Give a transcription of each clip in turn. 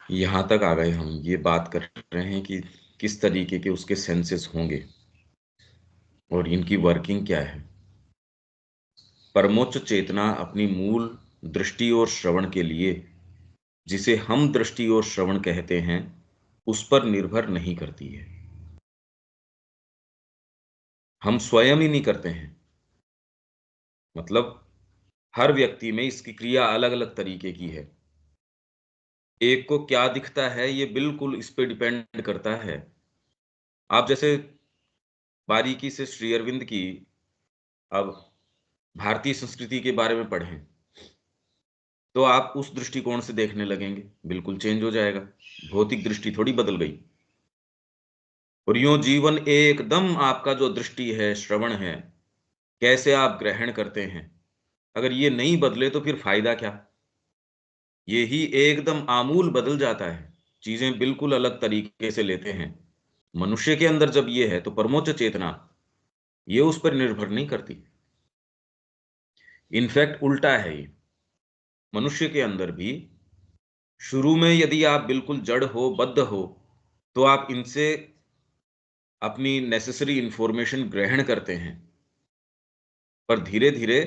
यहाँ तक आ गए हम, ये बात कर रहे हैं कि किस तरीके के उसके सेंसेस होंगे और इनकी वर्किंग क्या है। परमोच्च चेतना अपनी मूल दृष्टि और श्रवण के लिए, जिसे हम दृष्टि और श्रवण कहते हैं, उस पर निर्भर नहीं करती है। हम स्वयं ही नहीं करते हैं, मतलब हर व्यक्ति में इसकी क्रिया अलग अलग तरीके की है। एक को क्या दिखता है ये बिल्कुल इस पे डिपेंड करता है। आप जैसे बारीकी से श्री अरविंद की अब भारतीय संस्कृति के बारे में पढ़ें, तो आप उस दृष्टिकोण से देखने लगेंगे, बिल्कुल चेंज हो जाएगा। भौतिक दृष्टि थोड़ी बदल गई। और यूं जीवन एकदम आपका जो दृष्टि है, श्रवण है, कैसे आप ग्रहण करते हैं, अगर ये नहीं बदले तो फिर फायदा क्या। ये ही एकदम आमूल बदल जाता है, चीजें बिल्कुल अलग तरीके से लेते हैं। मनुष्य के अंदर जब ये है तो परमोच्च चेतना ये उस पर निर्भर नहीं करती। इनफैक्ट उल्टा है ये। मनुष्य के अंदर भी शुरू में यदि आप बिल्कुल जड़ हो, बद्ध हो, तो आप इनसे अपनी नेसेसरी इंफॉर्मेशन ग्रहण करते हैं। पर धीरे धीरे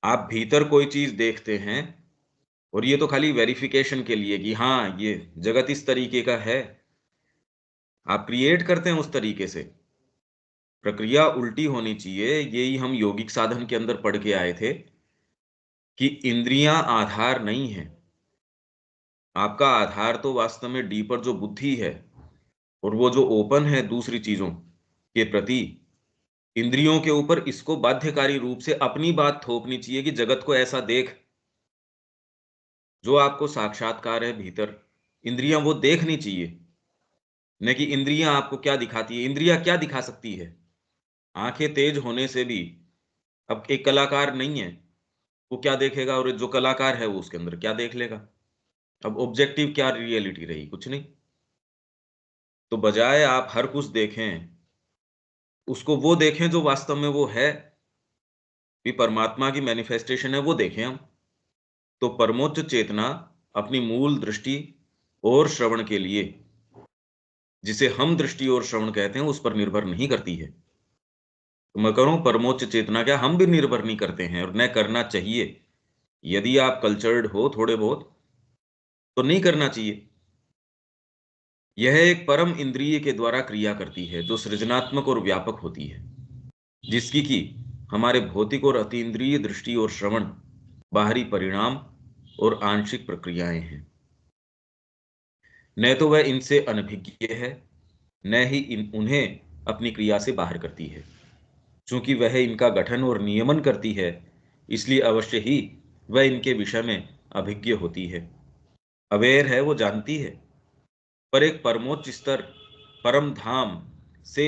आप भीतर कोई चीज देखते हैं, और ये तो खाली वेरिफिकेशन के लिए कि हाँ ये जगत इस तरीके का है, आप क्रिएट करते हैं उस तरीके से। प्रक्रिया उल्टी होनी चाहिए। यही हम योगिक साधन के अंदर पढ़ के आए थे कि इंद्रियां आधार नहीं है। आपका आधार तो वास्तव में डीपर जो बुद्धि है, और वो जो ओपन है दूसरी चीजों के प्रति, इंद्रियों के ऊपर इसको बाध्यकारी रूप से अपनी बात थोपनी चाहिए कि जगत को ऐसा देख। जो आपको साक्षात्कार है भीतर, इंद्रियां वो देखनी चाहिए, न कि इंद्रियां आपको क्या दिखाती है। इंद्रियां क्या दिखा सकती है? आंखें तेज होने से भी, अब एक कलाकार नहीं है, वो क्या देखेगा, और जो कलाकार है वो उसके अंदर क्या देख लेगा। अब ऑब्जेक्टिव क्या रियलिटी रही? कुछ नहीं। तो बजाय आप हर कुछ देखें, उसको वो देखें जो वास्तव में वो है, भी परमात्मा की मैनिफेस्टेशन है, वो देखें हम। तो परमोच्च चेतना अपनी मूल दृष्टि और श्रवण के लिए, जिसे हम दृष्टि और श्रवण कहते हैं, उस पर निर्भर नहीं करती है। तो मैं कह रहा हूं परमोच्च चेतना क्या, हम भी निर्भर नहीं करते हैं, और न करना चाहिए। यदि आप कल्चर्ड हो थोड़े बहुत, तो नहीं करना चाहिए। यह एक परम इंद्रिय के द्वारा क्रिया करती है, जो सृजनात्मक और व्यापक होती है, जिसकी कि हमारे भौतिक और अतीन्द्रिय दृष्टि और श्रवण बाहरी परिणाम और आंशिक प्रक्रियाएं हैं। न तो वह इनसे अनभिज्ञ है, न ही उन्हें अपनी क्रिया से बाहर करती है। चूंकि वह इनका गठन और नियमन करती है, इसलिए अवश्य ही वह इनके विषय में अभिज्ञ होती है। अवेयर है, वो जानती है, पर एक परमोच्च स्तर, परम धाम से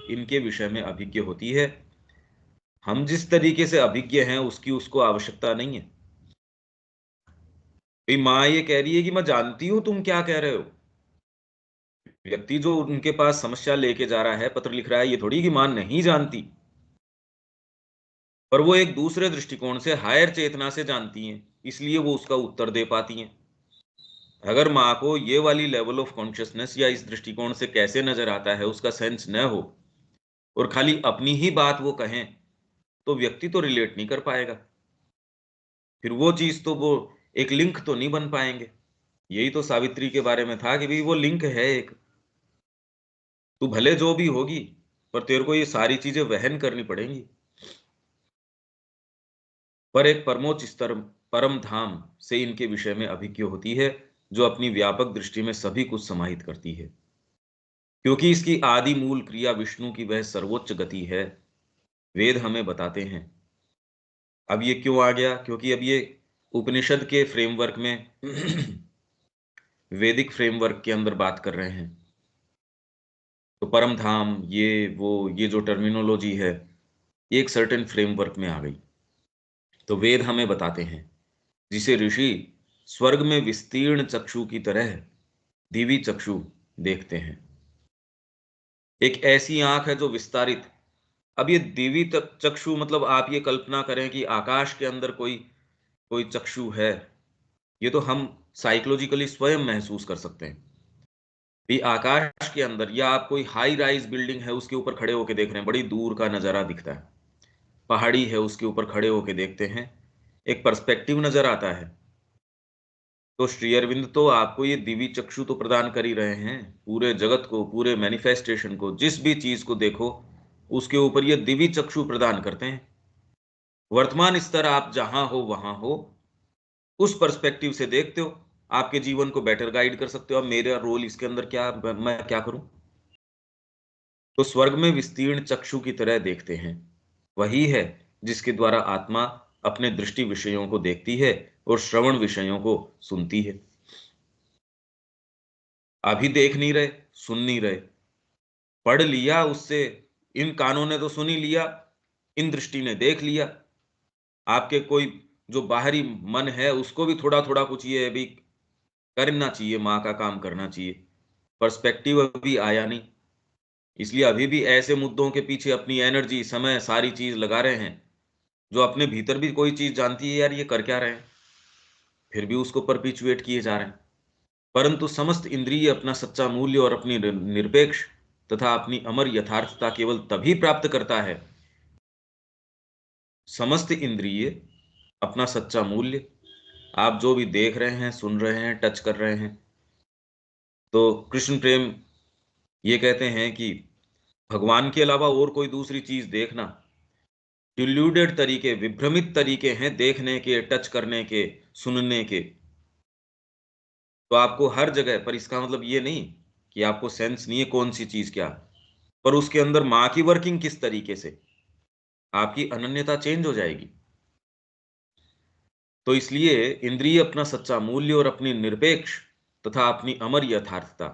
इनके विषय में अभिज्ञ होती है। हम जिस तरीके से अभिज्ञ हैं उसकी उसको आवश्यकता नहीं है। भाई माँ ये कह रही है कि मैं जानती हूं तुम क्या कह रहे हो। व्यक्ति जो उनके पास समस्या लेके जा रहा है, पत्र लिख रहा है, ये थोड़ी कि माँ नहीं जानती, पर वो एक दूसरे दृष्टिकोण से हायर चेतना से जानती हैं, इसलिए वो उसका उत्तर दे पाती हैं। अगर माँ को ये वाली लेवल ऑफ कॉन्शियसनेस या इस दृष्टिकोण से कैसे नजर आता है उसका सेंस न हो, और खाली अपनी ही बात वो कहें, तो व्यक्ति तो रिलेट नहीं कर पाएगा। फिर वो चीज तो वो एक लिंक तो नहीं बन पाएंगे। यही तो सावित्री के बारे में था कि भाई वो लिंक है एक। तू भले जो भी होगी, पर तेरे को ये सारी चीजें वहन करनी पड़ेंगी। पर एक परमोच्च स्तर, परम धाम से इनके विषय में अभिज्ञ होती है, जो अपनी व्यापक दृष्टि में सभी कुछ समाहित करती है। क्योंकि इसकी आदि मूल क्रिया विष्णु की वह सर्वोच्च गति है, वेद हमें बताते हैं। अब ये क्यों आ गया? क्योंकि अब ये उपनिषद के फ्रेमवर्क में वैदिक फ्रेमवर्क के अंदर बात कर रहे हैं। तो परम धाम, ये जो टर्मिनोलॉजी है, ये एक सर्टेन फ्रेमवर्क में आ गई। तो वेद हमें बताते हैं, जिसे ऋषि स्वर्ग में विस्तीर्ण चक्षु की तरह दिव्य चक्षु देखते हैं। एक ऐसी आंख है जो विस्तारित। अब ये दिव्य चक्षु मतलब आप ये कल्पना करें कि आकाश के अंदर कोई कोई चक्षु है। ये तो हम साइकोलॉजिकली स्वयं महसूस कर सकते हैं। भी आकाश के अंदर या आप कोई हाई राइज बिल्डिंग है उसके ऊपर खड़े होकर देख रहे हैं, बड़ी दूर का नजारा दिखता है। पहाड़ी है उसके ऊपर खड़े होकर देखते हैं, एक पर्सपेक्टिव नजर आता है। तो श्री अरविंद तो आपको ये दिव्य चक्षु तो प्रदान कर ही रहे हैं, पूरे जगत को, पूरे मैनिफेस्टेशन को, जिस भी चीज को देखो उसके ऊपर ये दिव्य चक्षु प्रदान करते हैं। वर्तमान स्तर आप जहां हो वहां हो, उस पर्सपेक्टिव से देखते हो, आपके जीवन को बेटर गाइड कर सकते हो। अब मेरा रोल इसके अंदर क्या, मैं क्या करूं? तो स्वर्ग में विस्तीर्ण चक्षु की तरह देखते हैं, वही है जिसके द्वारा आत्मा अपने दृष्टि विषयों को देखती है और श्रवण विषयों को सुनती है। अभी देख नहीं रहे, सुन नहीं रहे, पढ़ लिया उससे, इन कानों ने तो सुन ही लिया, इन दृष्टि ने देख लिया। आपके कोई जो बाहरी मन है उसको भी थोड़ा थोड़ा कुछ ये अभी करना चाहिए, माँ का काम करना चाहिए। पर्सपेक्टिव अभी आया नहीं, इसलिए अभी भी ऐसे मुद्दों के पीछे अपनी एनर्जी, समय, सारी चीज लगा रहे हैं, जो अपने भीतर भी कोई चीज जानती है यार ये कर क्या रहे हैं, फिर भी उसको परपिचुएट किए जा रहे हैं। परंतु समस्त इंद्रिय अपना सच्चा मूल्य और अपनी निरपेक्ष तथा अपनी अमर यथार्थता केवल तभी प्राप्त करता है, समस्त इंद्रिय अपना सच्चा मूल्य, आप जो भी देख रहे हैं, सुन रहे हैं, टच कर रहे हैं। तो कृष्ण प्रेम ये कहते हैं कि भगवान के अलावा और कोई दूसरी चीज देखना डिल्यूडेड तरीके, विभ्रमित तरीके हैं देखने के, टच करने के, सुनने के। तो आपको हर जगह पर, इसका मतलब ये नहीं कि आपको सेंस नहीं है कौन सी चीज क्या, पर उसके अंदर माँ की वर्किंग किस तरीके से, आपकी अनन्यता चेंज हो जाएगी। तो इसलिए इंद्रिय अपना सच्चा मूल्य और अपनी निरपेक्ष तथा अपनी अमर यथार्थता,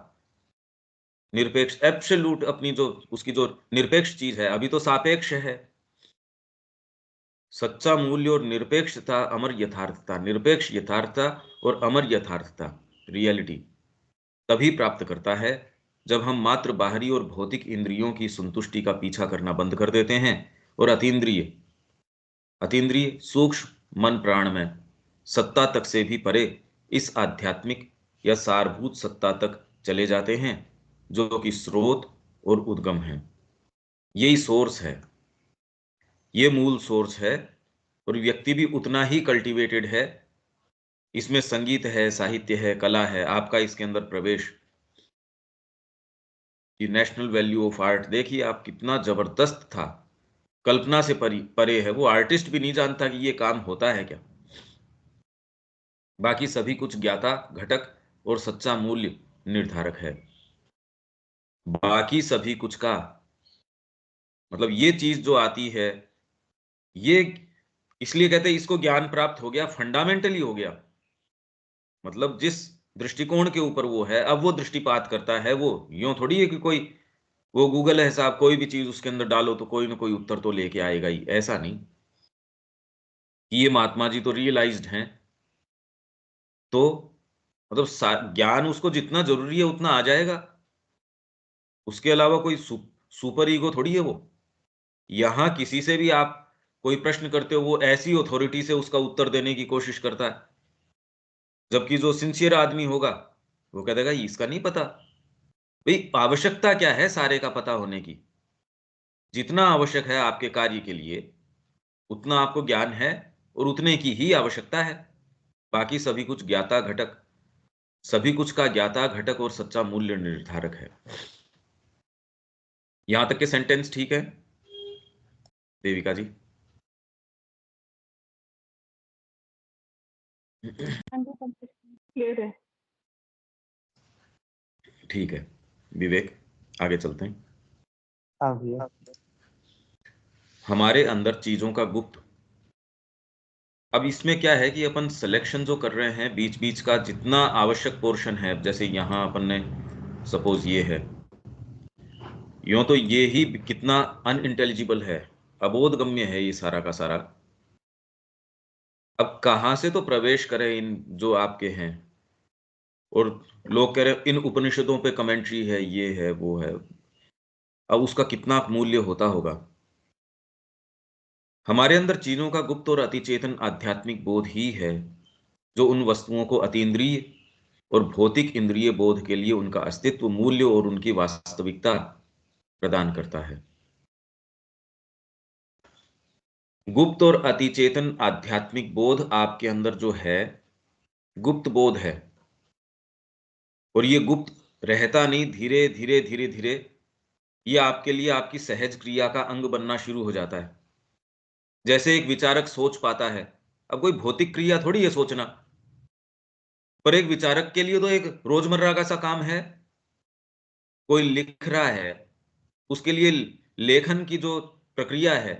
निरपेक्ष एब्सोल्यूट, अपनी जो उसकी जो निरपेक्ष चीज है, अभी तो सापेक्ष है, सच्चा मूल्य और निरपेक्षता, अमर यथार्थता, निरपेक्ष यथार्थता और अमर यथार्थता, रियलिटी तभी प्राप्त करता है जब हम मात्र बाहरी और भौतिक इंद्रियों की संतुष्टि का पीछा करना बंद कर देते हैं और अतीन्द्रिय, अतीन्द्रिय सूक्ष्म मन प्राण में सत्ता तक से भी परे इस आध्यात्मिक या सारभूत सत्ता तक चले जाते हैं, जो कि स्रोत और उद्गम है। यही सोर्स है, ये मूल सोर्स है। और व्यक्ति भी उतना ही कल्टीवेटेड है, इसमें संगीत है, साहित्य है, कला है, आपका इसके अंदर प्रवेश, ये नेशनल वैल्यू ऑफ आर्ट देखिए आप, कितना जबरदस्त था, कल्पना से परे है। वो आर्टिस्ट भी नहीं जानता कि ये काम होता है क्या। बाकी सभी कुछ ज्ञाता घटक और सच्चा मूल्य निर्धारक है। बाकी सभी कुछ का मतलब ये चीज जो आती है, ये इसलिए कहते हैं इसको ज्ञान प्राप्त हो गया, फंडामेंटली हो गया। मतलब जिस दृष्टिकोण के ऊपर वो है, अब वो दृष्टिपात करता है, वो यूं थोड़ी है कि कोई वो गूगल है साहब, कोई भी चीज उसके अंदर डालो तो कोई ना कोई उत्तर तो लेके आएगा ही, ऐसा नहीं। ये महात्मा जी तो रियलाइज्ड हैं। तो मतलब ज्ञान उसको जितना जरूरी है उतना आ जाएगा, उसके अलावा कोई सुपर ईगो थोड़ी है वो। यहां किसी से भी आप कोई प्रश्न करते हो, वो ऐसी अथॉरिटी से उसका उत्तर देने की कोशिश करता है, जबकि जो सिंसियर आदमी होगा वो कह देगा इसका नहीं पता। भाई आवश्यकता क्या है सारे का पता होने की? जितना आवश्यक है आपके कार्य के लिए उतना आपको ज्ञान है, और उतने की ही आवश्यकता है। बाकी सभी कुछ ज्ञाता घटक, सभी कुछ का ज्ञाता घटक और सच्चा मूल्य निर्धारक है। यहां तक के सेंटेंस ठीक है देविका जी? क्लियर है। ठीक है विवेक, आगे चलते हैं। हाँ भैया। हमारे अंदर चीजों का गुप्त, अब इसमें क्या है कि अपन सिलेक्शन जो कर रहे हैं बीच बीच का, जितना आवश्यक पोर्शन है, जैसे यहां अपन ने सपोज ये है, यूं तो ये ही कितना अनइंटेलिजिबल है, अबोधगम्य है ये सारा का सारा। अब कहां से तो प्रवेश करें इन जो आपके हैं, और लोग कह रहे हैं इन उपनिषदों पे कमेंट्री है, ये है वो है, अब उसका कितना मूल्य होता होगा। हमारे अंदर चीजों का गुप्त और अतिचेतन आध्यात्मिक बोध ही है जो उन वस्तुओं को अतीन्द्रिय और भौतिक इंद्रिय बोध के लिए उनका अस्तित्व, मूल्य और उनकी वास्तविकता प्रदान करता है। गुप्त और अतिचेतन आध्यात्मिक बोध आपके अंदर जो है, गुप्त बोध है, और ये गुप्त रहता नहीं, धीरे धीरे धीरे धीरे ये आपके लिए आपकी सहज क्रिया का अंग बनना शुरू हो जाता है। जैसे एक विचारक सोच पाता है, अब कोई भौतिक क्रिया थोड़ी है सोचना, पर एक विचारक के लिए तो एक रोजमर्रा का सा काम है। कोई लिख रहा है, उसके लिए लेखन की जो प्रक्रिया है,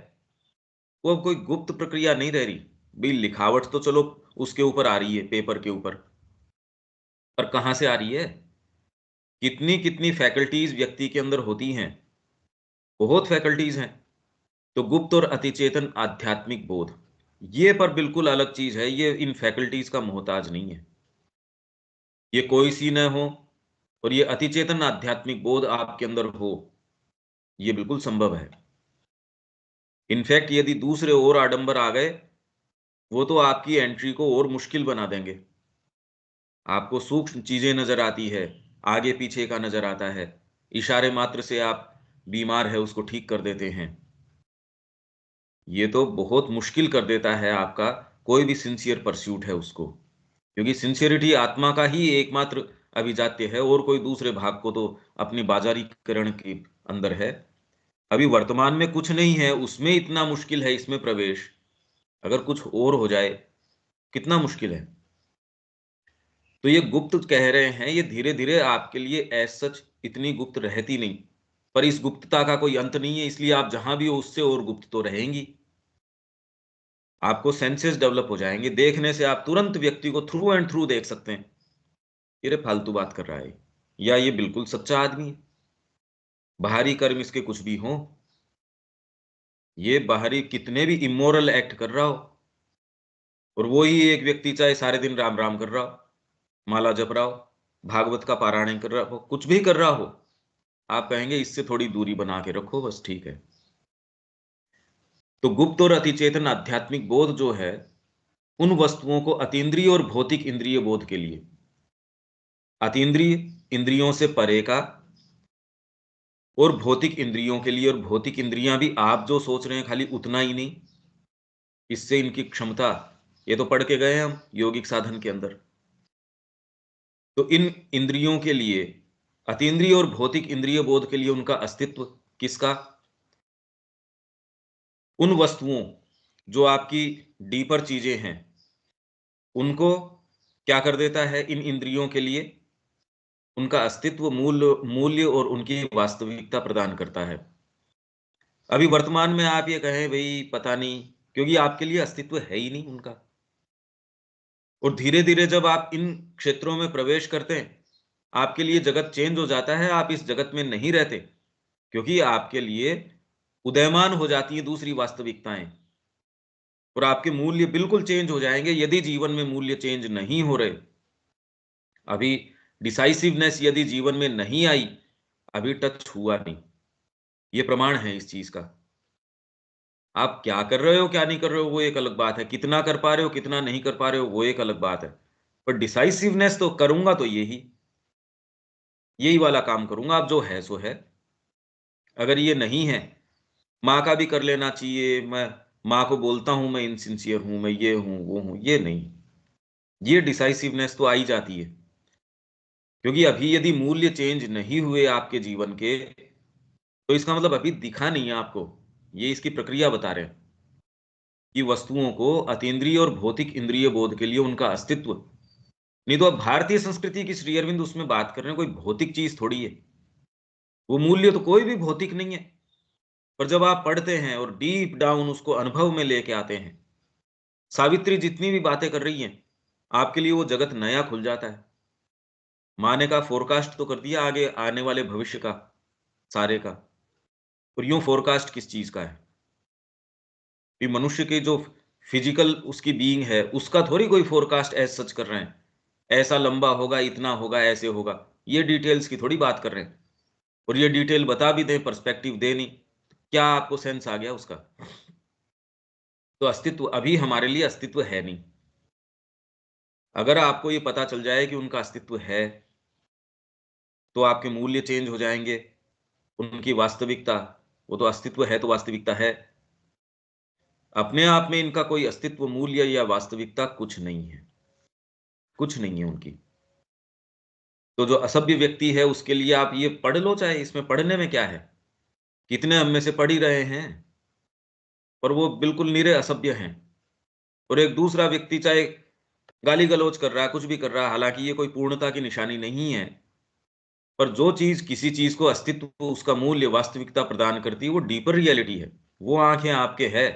वो अब कोई गुप्त प्रक्रिया नहीं रह रही। भाई लिखावट तो चलो उसके ऊपर आ रही है, पेपर के ऊपर, पर कहाँ से आ रही है? कितनी कितनी फैकल्टीज व्यक्ति के अंदर होती हैं, बहुत फैकल्टीज हैं। तो गुप्त और अतिचेतन आध्यात्मिक बोध, ये पर बिल्कुल अलग चीज है, ये इन फैकल्टीज का मोहताज नहीं है। ये कोई सी न हो, और ये अतिचेतन आध्यात्मिक बोध आपके अंदर हो, ये बिल्कुल संभव है। इनफैक्ट यदि दूसरे और आडंबर आ गए, वो तो आपकी एंट्री को और मुश्किल बना देंगे। आपको सूक्ष्म चीजें नजर आती है, आगे पीछे का नजर आता है, इशारे मात्र से आप बीमार है उसको ठीक कर देते हैं। ये तो बहुत मुश्किल कर देता है आपका कोई भी सिंसियर परस्यूट है उसको, क्योंकि सिंसियरिटी आत्मा का ही एकमात्र अभिजात्य है, और कोई दूसरे भाग को तो अपनी बाजारीकरण के अंदर है। अभी वर्तमान में कुछ नहीं है, उसमें इतना मुश्किल है इसमें प्रवेश। अगर कुछ और हो जाए, कितना मुश्किल है। तो ये गुप्त कह रहे हैं, ये धीरे धीरे आपके लिए एज सच इतनी गुप्त रहती नहीं, पर इस गुप्तता का कोई अंत नहीं है, इसलिए आप जहां भी हो उससे और गुप्त तो रहेंगी। आपको सेंसेस डेवलप हो जाएंगे, देखने से आप तुरंत व्यक्ति को थ्रू एंड थ्रू देख सकते हैं, ये रे फालतू बात कर रहा है, या ये बिल्कुल सच्चा आदमी है। बाहरी कर्म इसके कुछ भी हों, ये बाहरी कितने भी इमोरल एक्ट कर रहा हो, और वो ही एक व्यक्ति चाहे सारे दिन राम राम कर रहा हो, माला जप रहा हो, भागवत का पारायण कर रहा हो, कुछ भी कर रहा हो, आप कहेंगे इससे थोड़ी दूरी बना के रखो, बस ठीक है। तो गुप्त और अतिचेतन आध्यात्मिक बोध जो है, उन वस्तुओं को अतीन्द्रिय और भौतिक इंद्रिय बोध के लिए, अतीन्द्रिय इंद्रियों से परे का, और भौतिक इंद्रियों के लिए, और भौतिक इंद्रियां भी आप जो सोच रहे हैं खाली उतना ही नहीं, इससे इनकी क्षमता, ये तो पढ़ के गए हैं हम योगिक साधन के अंदर। तो इन इंद्रियों के लिए, अतीन्द्रिय और भौतिक इंद्रिय बोध के लिए उनका अस्तित्व, किसका? उन वस्तुओं जो आपकी डीपर चीजें हैं, उनको क्या कर देता है? इन इंद्रियों के लिए उनका अस्तित्व, मूल्य मूल्य और उनकी वास्तविकता प्रदान करता है। अभी वर्तमान में आप ये कहें भाई पता नहीं, क्योंकि आपके लिए अस्तित्व है ही नहीं उनका। और धीरे धीरे जब आप इन क्षेत्रों में प्रवेश करते हैं, आपके लिए जगत चेंज हो जाता है, आप इस जगत में नहीं रहते, क्योंकि आपके लिए उदयमान हो जाती हैं दूसरी वास्तविकताएं, और आपके मूल्य बिल्कुल चेंज हो जाएंगे। यदि जीवन में मूल्य चेंज नहीं हो रहे, अभी डिसाइसिवनेस यदि जीवन में नहीं आई, अभी टच हुआ नहीं, ये प्रमाण है इस चीज का। आप क्या कर रहे हो क्या नहीं कर रहे हो वो एक अलग बात है, कितना कर पा रहे हो कितना नहीं कर पा रहे हो वो एक अलग बात है, पर डिसाइसिवनेस तो करूंगा, तो यही यही वाला काम करूंगा। अब जो है सो है, अगर ये नहीं है, माँ का भी कर लेना चाहिए, मैं माँ को बोलता हूं मैं इनसिंसियर हूं, मैं ये हूं वो हूं, ये नहीं, ये डिसाइसिवनेस तो आई जाती है। क्योंकि अभी यदि मूल्य चेंज नहीं हुए आपके जीवन के, तो इसका मतलब अभी दिखा नहीं है आपको। ये इसकी प्रक्रिया बता रहे हैं कि वस्तुओं को अतीन्द्रिय और भौतिक इंद्रिय बोध के लिए उनका अस्तित्व, नहीं तो अब भारतीय संस्कृति की श्री अरविंद उसमें बात कर रहे हैं, कोई भौतिक चीज थोड़ी है, वो मूल्य तो कोई भी भौतिक नहीं है। पर जब आप पढ़ते हैं और डीप डाउन उसको अनुभव में लेके आते हैं, सावित्री जितनी भी बातें कर रही हैं, आपके लिए वो जगत नया खुल जाता है। माँ ने का फोरकास्ट तो कर दिया आगे आने वाले भविष्य का, सारे का। और यूं फोरकास्ट किस चीज का है? कि मनुष्य के जो फिजिकल उसकी बीइंग है, उसका थोड़ी कोई फोरकास्ट ऐसा सच कर रहे हैं, ऐसा लंबा होगा, इतना होगा, ऐसे होगा, ये डिटेल्स की थोड़ी बात कर रहे हैं। और ये डिटेल बता भी दें, पर्सपेक्टिव दे नहीं, क्या आपको सेंस आ गया उसका? तो अस्तित्व, अभी हमारे लिए अस्तित्व है नहीं। अगर आपको ये पता चल जाए कि उनका अस्तित्व है, तो आपके मूल्य चेंज हो जाएँगे, उनकी वास्तविकता, वो तो अस्तित्व है तो वास्तविकता है। अपने आप में इनका कोई अस्तित्व, मूल्य या वास्तविकता कुछ नहीं है, कुछ नहीं है उनकी। तो जो असभ्य व्यक्ति है उसके लिए आप ये पढ़ लो, चाहे इसमें पढ़ने में क्या है? कितने हम में से पढ़ ही रहे हैं, पर वो बिल्कुल निरे असभ्य हैं। और एक दूसरा व्यक्ति चाहे गाली-गलौच कर रहा है, कुछ भी कर रहा है, हालाँकि ये कोई पूर्णता की निशानी नहीं है, पर जो चीज़ किसी चीज़ को अस्तित्व, उसका मूल्य, वास्तविकता प्रदान करती है, वो डीपर रियलिटी है। वो आँखें आपके है,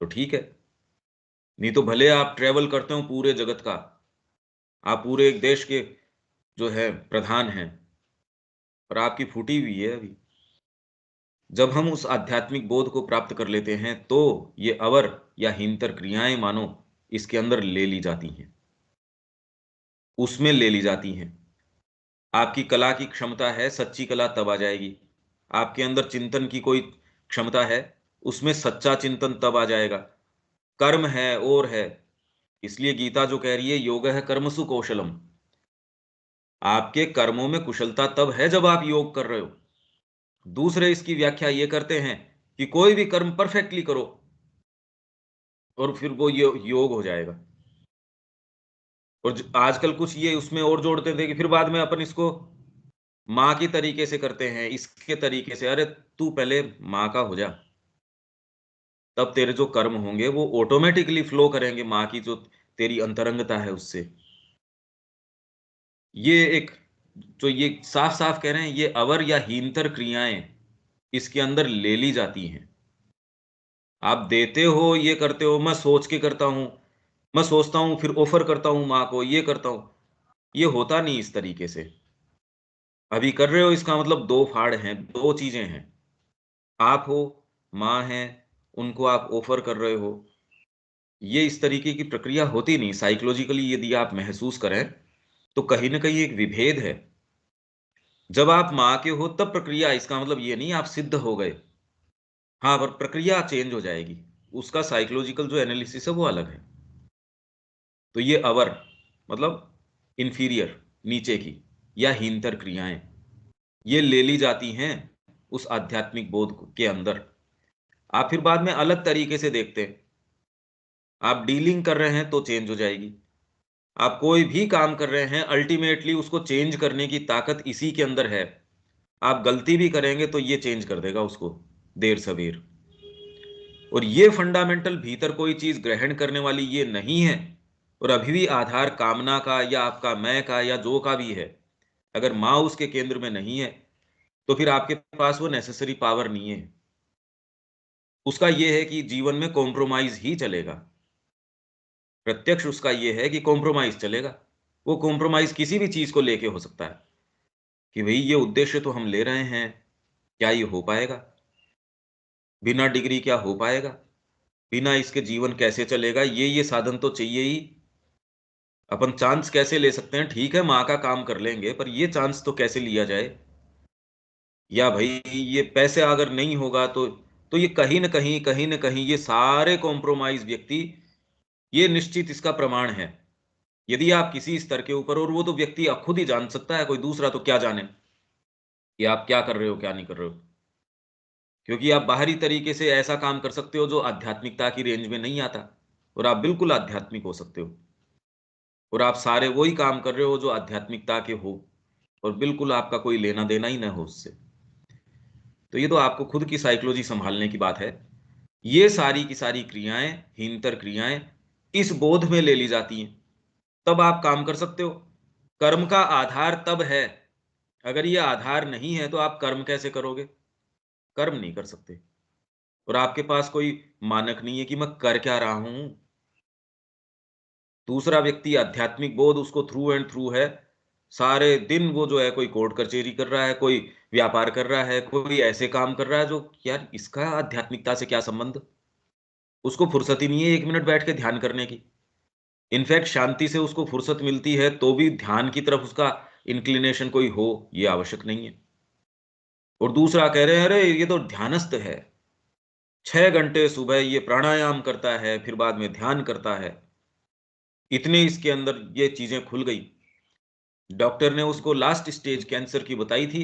तो ठीक है। नहीं तो भले आप ट्रैवल करते हो पूरे जगत का, आप पूरे एक देश के जो है प्रधान हैं, पर आपकी फूटी हुई है अभी। जब हम उस आध्यात्मिक बोध को प्राप्त कर लेते हैं, तो ये अवर या हीनतर क्रियाएँ मानो इसके अंदर ले ली जाती हैं, उसमें ले ली जाती हैं। आपकी कला की क्षमता है, सच्ची कला तब आ जाएगी। आपके अंदर चिंतन की कोई क्षमता है, उसमें सच्चा चिंतन तब आ जाएगा। कर्म है और है, इसलिए गीता जो कह रही है योगः कर्मसु कौशलम। आपके कर्मों में कुशलता तब है जब आप योग कर रहे हो। दूसरे इसकी व्याख्या ये करते हैं कि कोई भी कर्म परफेक्टली करो और फिर वो योग हो जाएगा। और आजकल कुछ ये उसमें और जोड़ते थे कि फिर बाद में अपन इसको माँ की तरीके से करते हैं, इसके तरीके से। अरे तू पहले माँ का हो जा, तब तेरे जो कर्म होंगे वो ऑटोमेटिकली फ्लो करेंगे माँ की जो तेरी अंतरंगता है उससे। ये एक जो ये साफ-साफ कह रहे हैं, ये अवर या हीनतर क्रियाएँ इसके अंदर ले ली जाती हैं। आप देते हो, ये करते हो, मैं सोच के करता हूँ, मैं सोचता हूँ फिर ऑफ़र करता हूँ माँ को, ये करता हूँ। ये होता नहीं इस तरीके से। अभी कर रहे हो इसका मतलब 2 फाड़ हैं, 2 चीज़ें हैं। आप हो, माँ हैं, उनको आप ऑफ़र कर रहे हो। ये इस तरीके की प्रक्रिया होती नहीं। साइकोलॉजिकली यदि आप महसूस करें, तो कहीं न कहीं एक विभेद है। जब आप माँ के हो तब प्रक्रिया, इसका मतलब ये नहीं आप सिद्ध हो गए। हाँ, पर प्रक्रिया चेंज हो जाएगी। उसका साइकोलॉजिकल जो एनालिसिस है वो अलग है। तो ये अवर मतलब इंफीरियर, नीचे की या हीनतर क्रियाएँ, ये ले ली जाती हैं उस आध्यात्मिक बोध के अंदर। आप फिर बाद में अलग तरीके से देखते हैं। आप डीलिंग कर रहे हैं तो चेंज हो जाएगी। आप कोई भी काम कर रहे हैं, अल्टीमेटली उसको चेंज करने की ताकत इसी के अंदर है। आप गलती भी करेंगे तो ये चेंज कर देगा उसको, देर-सवेर। और ये फंडामेंटल भीतर कोई चीज़ ग्रहण करने वाली ये नहीं है, और अभी भी आधार कामना का या आपका मैं का या जो का भी है। अगर माँ उसके केंद्र में नहीं है, तो फिर आपके पास वो नेसेसरी पावर नहीं है। उसका ये है कि जीवन में कॉम्प्रोमाइज़ ही चलेगा। प्रत्यक्ष उसका ये है कि कॉम्प्रोमाइज़ चलेगा। वो कॉम्प्रोमाइज़ किसी भी चीज़ को लेके हो सकता है, कि भई ये उद्देश्य तो हम ले रहे हैं, क्या ये हो पाएगा? बिना डिग्री क्या हो पाएगा? बिना इसके जीवन कैसे चलेगा? ये साधन तो चाहिए ही। अपन चांस कैसे ले सकते हैं? ठीक है, माँ का काम कर लेंगे, पर ये चांस तो कैसे लिया जाए? या भई ये पैसे अगर नहीं होगा तो ये कहीं न कहीं ये सारे कॉम्प्रोमाइज़ व्यक्ति, ये निश्चित इसका प्रमाण है। यदि आप किसी स्तर के ऊपर, और वो तो व्यक्ति खुद ही जान सकता है, कोई दूसरा तो क्या जाने कि आप क्या कर रहे हो, क्या नहीं कर रहे हो। क्योंकि आप बाहरी तरीके से ऐसा काम कर सकते हो जो आध्यात्मिकता की रेंज में नहीं आता, और आप बिल्कुल आध्यात्मिक हो सकते हो। और आप सारे वही काम कर रहे हो जो आध्यात्मिकता के हो, और बिल्कुल आपका कोई लेना-देना ही ना हो उससे। तो ये तो आपको खुद की साइकोलॉजी सँभालने की बात है। ये सारी की सारी क्रियाएँ, हीनतर क्रियाएँ इस बोध में ले ली जाती हैं, तब आप काम कर सकते हो। कर्म का आधार तब है, अगर ये आधार नहीं है तो आप कर्म कैसे करोगे? कर्म नहीं कर सकते, और आपके पास कोई मानक नहीं है कि मैं कर क्या रहा हूँ। दूसरा व्यक्ति आध्यात्मिक बोध उसको थ्रू एंड थ्रू है। सारे दिन वो जो है कोई कोर्ट कचहरी कर रहा है, कोई व्यापार कर रहा है, कोई ऐसे काम कर रहा है जो यार इसका आध्यात्मिकता से क्या संबंध? उसको फुर्सत ही नहीं है 1 मिनट बैठ के ध्यान करने की। इनफैक्ट शांति से उसको फुर्सत मिलती है तो भी ध्यान की तरफ उसका इंक्लिनेशन कोई हो, ये आवश्यक नहीं है। और दूसरा कह रहे हैं अरे ये तो ध्यानस्थ है। 6 घंटे सुबह ये प्राणायाम करता है, फिर बाद में ध्यान करता है। इतने इसके अंदर ये चीजें खुल गई। डॉक्टर ने उसको लास्ट स्टेज कैंसर की बताई थी,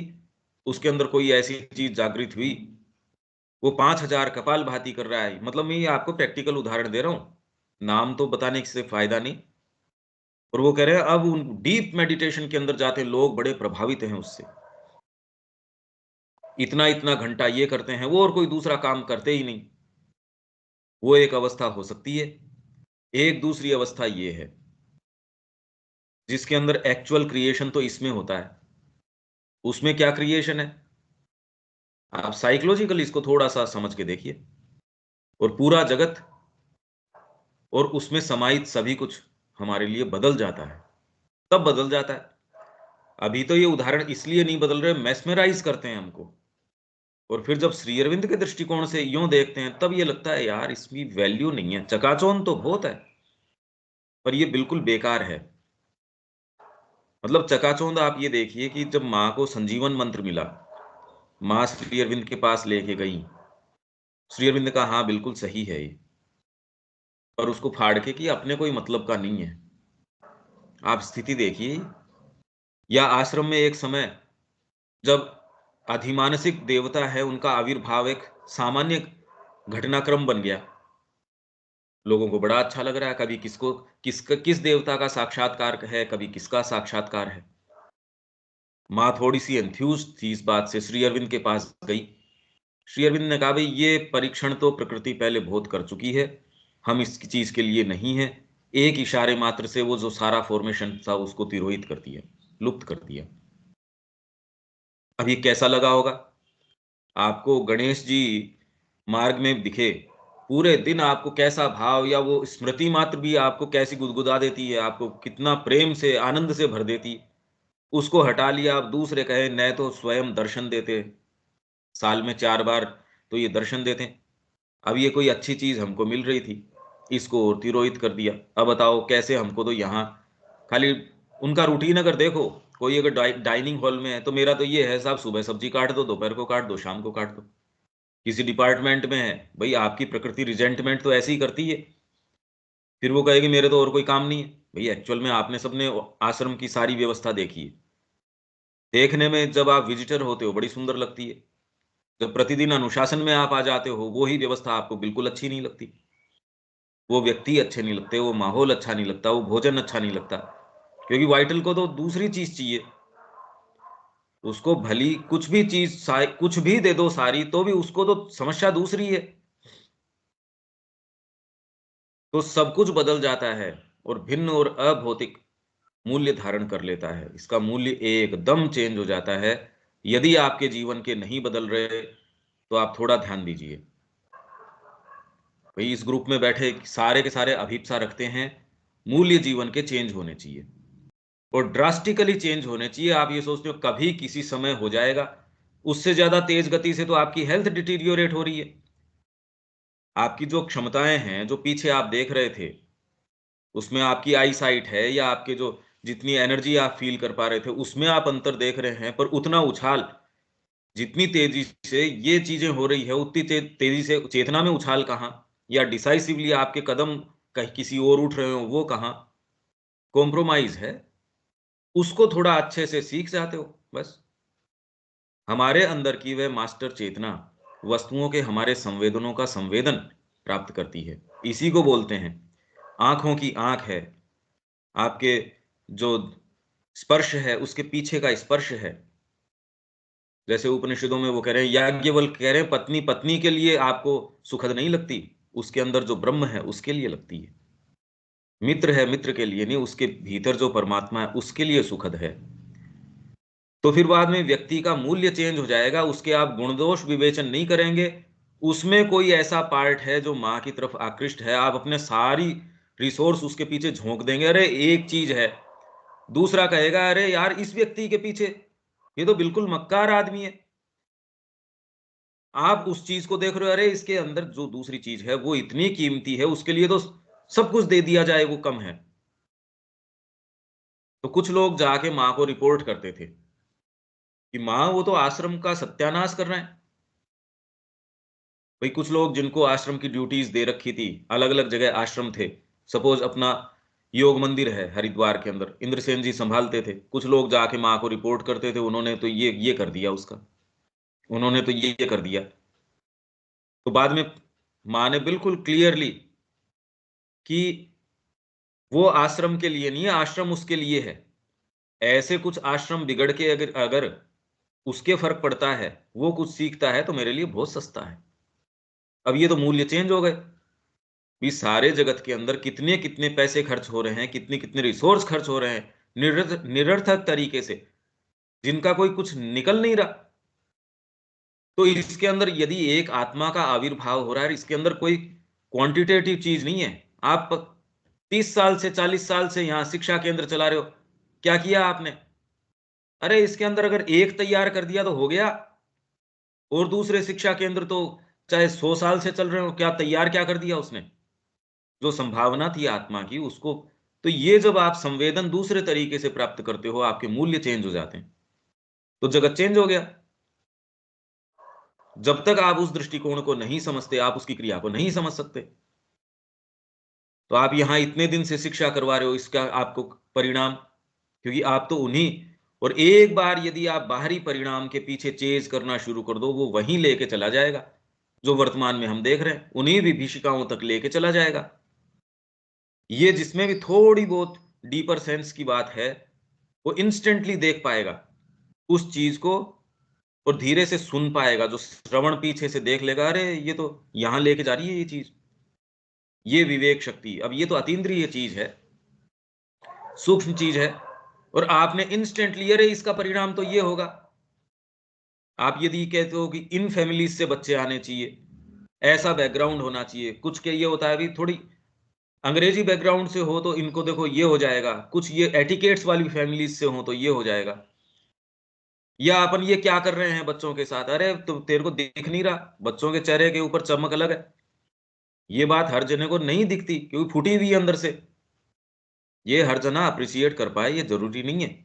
उसके अंदर कोई ऐसी चीज जागृत हुई, वो 5,000 कपालभाति कर रहा है। मतलब मैं ये आपको प्रैक्टिकल उदाहरण दे रहा हूं, नाम तो बताने से फायदा नहीं। और वो कह रहे हैं अब उन डीप मेडिटेशन के अंदर जाते हैं लोग, बड़े प्रभावित हैं उससे। इतना इतना घंटा ये करते हैं वो, और कोई दूसरा काम करते ही नहीं। वो एक अवस्था हो सकती है। एक दूसरी अवस्था ये है जिसके अंदर एक्चुअल क्रिएशन तो इसमें होता है। उसमें क्या क्रिएशन है, आप साइकोलॉजिकली इसको थोड़ा सा समझ के देखिए। और पूरा जगत और उसमें समाहित सभी कुछ हमारे लिए बदल जाता है, तब बदल जाता है। अभी तो ये उदाहरण इसलिए नहीं बदल रहे, मैस्मराइज करते हैं हमको। और फिर जब श्री अरविंद के दृष्टिकोण से यूं देखते हैं तब ये लगता है यार इसकी वैल्यू नहीं है। चकाचौंध तो बहुत है, पर ये बिल्कुल बेकार है। मतलब चकाचौंध आप ये देखिए कि जब माँ को संजीवन मंत्र मिला, माँ श्री अरविंद के पास लेके गई, श्री अरविंद का हाँ बिल्कुल सही है ये, पर उसको फाड़ के कि अपने कोई मतलब का नहीं है। आप स्थिति देखिए। या आश्रम में एक समय जब अधिमानसिक देवता है उनका आविर्भाव एक सामान्य घटनाक्रम बन गया, लोगों को बड़ा अच्छा लग रहा है, कभी किसको किस देवता का साक्षात्कार है, कभी किसका साक्षात्कार है। माँ थोड़ी सी एंथ्यूज थी इस बात से, श्री अरविंद के पास गई। श्री अरविंद ने कहा भाई ये परीक्षण तो प्रकृति पहले बहुत कर चुकी है, हम इस चीज के लिए नहीं है। एक इशारे मात्र से वो जो सारा फॉर्मेशन था उसको तिरोहित कर दिया, लुप्त कर दिया। अब ये कैसा लगा होगा आपको, गणेश जी मार्ग में दिखे, पूरे दिन आपको कैसा भाव, या वो स्मृति मात्र भी आपको कैसी गुदगुदा देती है, आपको कितना प्रेम से आनंद से भर देती है। उसको हटा लिया, आप दूसरे कहे नए तो स्वयं दर्शन देते हैं, साल में 4 बार तो ये दर्शन देते हैं। अब ये कोई अच्छी चीज हमको मिल रही थी, इसको और तिरोहित कर दिया। अब बताओ कैसे, हमको तो यहाँ खाली उनका रूटीन अगर देखो, कोई अगर डाइनिंग हॉल में है तो मेरा तो ये है साहब, सुबह सब्जी काट दो, दोपहर को काट दो, शाम को काट दो। किसी डिपार्टमेंट में है, भाई आपकी प्रकृति रिजेंटमेंट तो ऐसी ही करती है। फिर वो कहेगी मेरे तो और कोई काम नहीं है। भाई एक्चुअल में आपने सबने आश्रम की सारी व्यवस्था देखी है। देखने में जब आप विजिटर होते हो बड़ी सुंदर लगती है, जब प्रतिदिन अनुशासन में आप आ जाते हो वो ही व्यवस्था आपको बिल्कुल अच्छी नहीं लगती। वो व्यक्ति अच्छे नहीं लगते, वो माहौल अच्छा नहीं लगता, वो भोजन अच्छा नहीं लगता। क्योंकि वाइटल को तो दूसरी चीज चाहिए, उसको भली कुछ भी चीज कुछ भी दे दो सारी, तो भी उसको तो समस्या दूसरी है। तो सब कुछ बदल जाता है और भिन्न और अभौतिक मूल्य धारण कर लेता है। इसका मूल्य एकदम चेंज हो जाता है। यदि आपके जीवन के नहीं बदल रहे तो आप थोड़ा ध्यान दीजिए। भाई इस ग्रुप में बैठे सारे के सारे अभिप्सा रखते हैं मूल्य जीवन के चेंज होने चाहिए, और ड्रास्टिकली चेंज होने चाहिए। आप ये सोचते हो कभी किसी समय हो जाएगा, उससे ज्यादा तेज गति से तो आपकी हेल्थ डिटीरियोरेट हो रही है। आपकी जो क्षमताएं हैं, जो पीछे आप देख रहे थे, उसमें आपकी आई साइट है, या आपके जो जितनी एनर्जी आप फील कर पा रहे थे उसमें आप अंतर देख रहे हैं, पर उतना उछाल, जितनी तेजी से ये चीजें हो रही है उतनी तेजी से चेतना में उछाल कहाँ, या डिसाइसिवली आपके कदम कहीं किसी और उठ रहे हो वो कहाँ। कॉम्प्रोमाइज है, उसको थोड़ा अच्छे से सीख जाते हो बस। हमारे अंदर की वह मास्टर चेतना वस्तुओं के हमारे संवेदनों का संवेदन प्राप्त करती है। इसी को बोलते हैं आंखों की आंख है, आपके जो स्पर्श है उसके पीछे का स्पर्श है। जैसे उपनिषदों में वो कह रहे हैं, याज्ञवल्क्य कह रहे हैं पत्नी पत्नी के लिए आपको सुखद नहीं लगती, उसके अंदर जो ब्रह्म है उसके लिए लगती है। मित्र है मित्र के लिए नहीं, उसके भीतर जो परमात्मा है उसके लिए सुखद है। तो फिर बाद में व्यक्ति का मूल्य चेंज हो जाएगा, उसके आप गुण दोष विवेचन नहीं करेंगे। उसमें कोई ऐसा पार्ट है जो माँ की तरफ आकृष्ट है, आप अपने सारी रिसोर्स उसके पीछे झोंक देंगे, अरे एक चीज है। दूसरा कहेगा अरे यार इस व्यक्ति के पीछे ये तो बिल्कुल मक्कार आदमी है। आप उस चीज को देख रहे हो, अरे इसके अंदर जो दूसरी चीज है वो इतनी कीमती है, उसके लिए तो सब कुछ दे दिया जाए वो कम है। तो कुछ लोग जाके माँ को रिपोर्ट करते थे कि माँ वो तो आश्रम का सत्यानाश कर रहे हैं। भाई कुछ लोग जिनको आश्रम की ड्यूटीज दे रखी थी, अलग अलग जगह आश्रम थे, सपोज अपना योग मंदिर है हरिद्वार के अंदर, इंद्रसेन जी संभालते थे, कुछ लोग जाके माँ को रिपोर्ट करते थे, उन्होंने तो ये कर दिया उसका, उन्होंने तो ये कर दिया। तो बाद में माँ ने बिल्कुल क्लियरली कि वो आश्रम के लिए नहीं है, आश्रम उसके लिए है। ऐसे कुछ आश्रम बिगड़ के अगर अगर उसके फर्क पड़ता है, वो कुछ सीखता है, तो मेरे लिए बहुत सस्ता है। अब ये तो मूल्य चेंज हो गए। भी सारे जगत के अंदर कितने कितने पैसे खर्च हो रहे हैं, कितने कितने रिसोर्स खर्च हो रहे हैं निरर्थक तरीके से, जिनका कोई कुछ निकल नहीं रहा। तो इसके अंदर यदि एक आत्मा का आविर्भाव हो रहा है, इसके अंदर कोई क्वांटिटेटिव चीज नहीं है। आप 30 साल से 40 साल से यहां शिक्षा केंद्र चला रहे हो, क्या किया आपने? अरे इसके अंदर अगर एक तैयार कर दिया तो हो गया। और दूसरे शिक्षा केंद्र तो चाहे 100 साल से चल रहे हो, क्या तैयार क्या कर दिया उसने? जो संभावना थी आत्मा की उसको। तो ये जब आप संवेदन दूसरे तरीके से प्राप्त करते हो, आपके मूल्य चेंज हो जाते हैं, तो जगत चेंज हो गया। जब तक आप उस दृष्टिकोण को नहीं समझते, आप उसकी क्रिया को नहीं समझ सकते। तो आप यहां इतने दिन से शिक्षा करवा रहे हो, इसका आपको परिणाम, क्योंकि आप तो उन्हीं, और एक बार यदि आप बाहरी परिणाम के पीछे चेज करना शुरू कर दो, वो वहीं लेके चला जाएगा। जो वर्तमान में हम देख रहे हैं, उन्हीं विभीषिकाओं तक लेके चला जाएगा। ये जिसमें भी थोड़ी बहुत डीपर सेंस की बात है, वो इंस्टेंटली देख पाएगा उस चीज को, और धीरे से सुन पाएगा। जो श्रवण पीछे से देख लेगा, अरे ये तो यहां लेके जा रही है ये चीज। ये विवेक शक्ति, अब ये तो अतीन्द्रिय चीज है, सूक्ष्म चीज है, और आपने इंस्टेंटली, अरे इसका परिणाम तो ये होगा। आप यदि कहते हो कि इन फैमिलीज से बच्चे आने चाहिए, ऐसा बैकग्राउंड होना चाहिए, कुछ के ये होता है, अभी थोड़ी अंग्रेजी बैकग्राउंड से हो तो इनको देखो ये हो जाएगा, कुछ ये एटिकेट्स वाली फैमिलीज से हो तो ये हो जाएगा। या अपन ये क्या कर रहे हैं बच्चों के साथ, अरे तो तेरे को दिख नहीं रहा, बच्चों के चेहरे के ऊपर चमक अलग है। ये बात हर जने को नहीं दिखती, क्योंकि फूटी हुई है अंदर से। ये हर जना अप्रिशिएट कर पाए ये जरूरी नहीं है।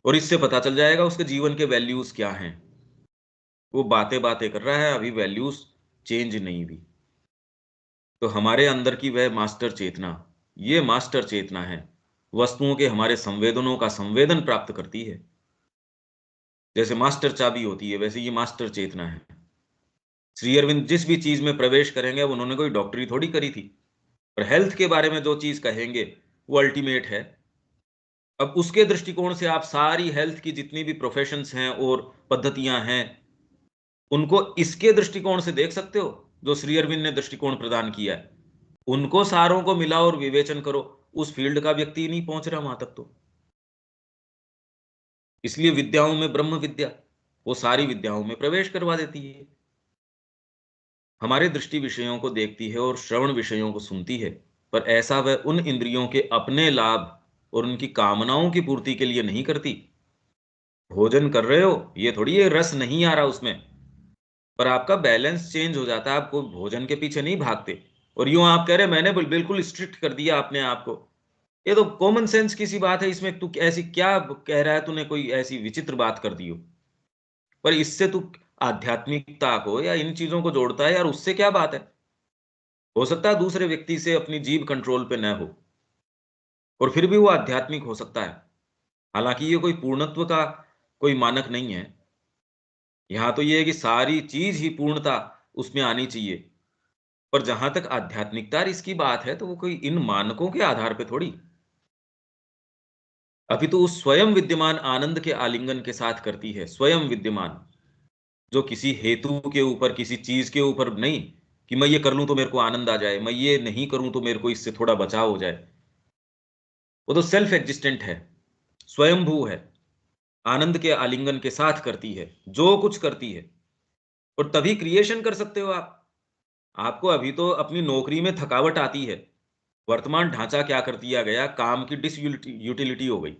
और इससे पता चल जाएगा उसके जीवन के वैल्यूज क्या हैं। वो बातें बातें कर रहा है, अभी वैल्यूज चेंज नहीं हुई। तो हमारे अंदर की वह मास्टर चेतना, ये मास्टर चेतना है, वस्तुओं के हमारे संवेदनों का संवेदन प्राप्त करती है। जैसे मास्टर चाबी होती है, वैसे ये मास्टर चेतना है। श्री अरविंद जिस भी चीज में प्रवेश करेंगे, अब उन्होंने कोई डॉक्टरी थोड़ी करी थी, पर हेल्थ के बारे में जो चीज कहेंगे वो अल्टीमेट है। अब उसके दृष्टिकोण से आप सारी हेल्थ की जितनी भी प्रोफेशंस हैं और पद्धतियां हैं, उनको इसके दृष्टिकोण से देख सकते हो, जो श्री अरविंद ने दृष्टिकोण प्रदान किया है। उनको सारों को मिला और विवेचन करो, उस फील्ड का व्यक्ति ही नहीं पहुंच रहा वहां तक। तो इसलिए विद्याओं में ब्रह्म विद्या, वो सारी विद्याओं में प्रवेश करवा देती है, हमारे दृष्टि विषयों को देखती है और श्रवण विषयों को सुनती है। पर ऐसा वह उन इंद्रियों के अपने लाभ और उनकी कामनाओं की पूर्ति के लिए नहीं करती। भोजन कर रहे हो, ये थोड़ी ये रस नहीं आ रहा उसमें, पर आपका बैलेंस चेंज हो जाता है, आपको भोजन के पीछे नहीं भागते। और यूं आप कह रहे मैंने बिल्कुल स्ट्रिक्ट कर दिया अपने आप को, ये तो कॉमन सेंस की सी बात है। इसमें तू ऐसी क्या कह रहा है, तूने कोई ऐसी विचित्र बात कर दी हो। पर इससे तू आध्यात्मिकता को या इन चीजों को जोड़ता है यार, उससे क्या बात है? हो सकता है दूसरे व्यक्ति से अपनी जीभ कंट्रोल पे न हो, और फिर भी वो आध्यात्मिक हो सकता है। हालांकि ये कोई पूर्णत्व का कोई मानक नहीं है। यहां तो ये है कि सारी चीज ही पूर्णता उसमें आनी चाहिए। पर जहां तक आध्यात्मिकता और इसकी बात है, तो वो कोई इन मानकों के आधार पे थोड़ी, अभी तो उस स्वयं विद्यमान आनंद के आलिंगन के साथ करती है। स्वयं विद्यमान, जो किसी हेतु के ऊपर, किसी चीज के ऊपर नहीं, कि मैं ये कर लूं तो मेरे को आनंद आ जाए, मैं ये नहीं करूं तो मेरे को इससे थोड़ा बचाव हो जाए। वो तो सेल्फ एग्जिस्टेंट है, स्वयंभू है, आनंद के आलिंगन के साथ करती है जो कुछ करती है। और तभी क्रिएशन कर सकते हो आप। आपको अभी तो अपनी नौकरी में थकावट आती है, वर्तमान ढांचा क्या कर दिया गया, काम की डिसयूटिलिटी हो गई।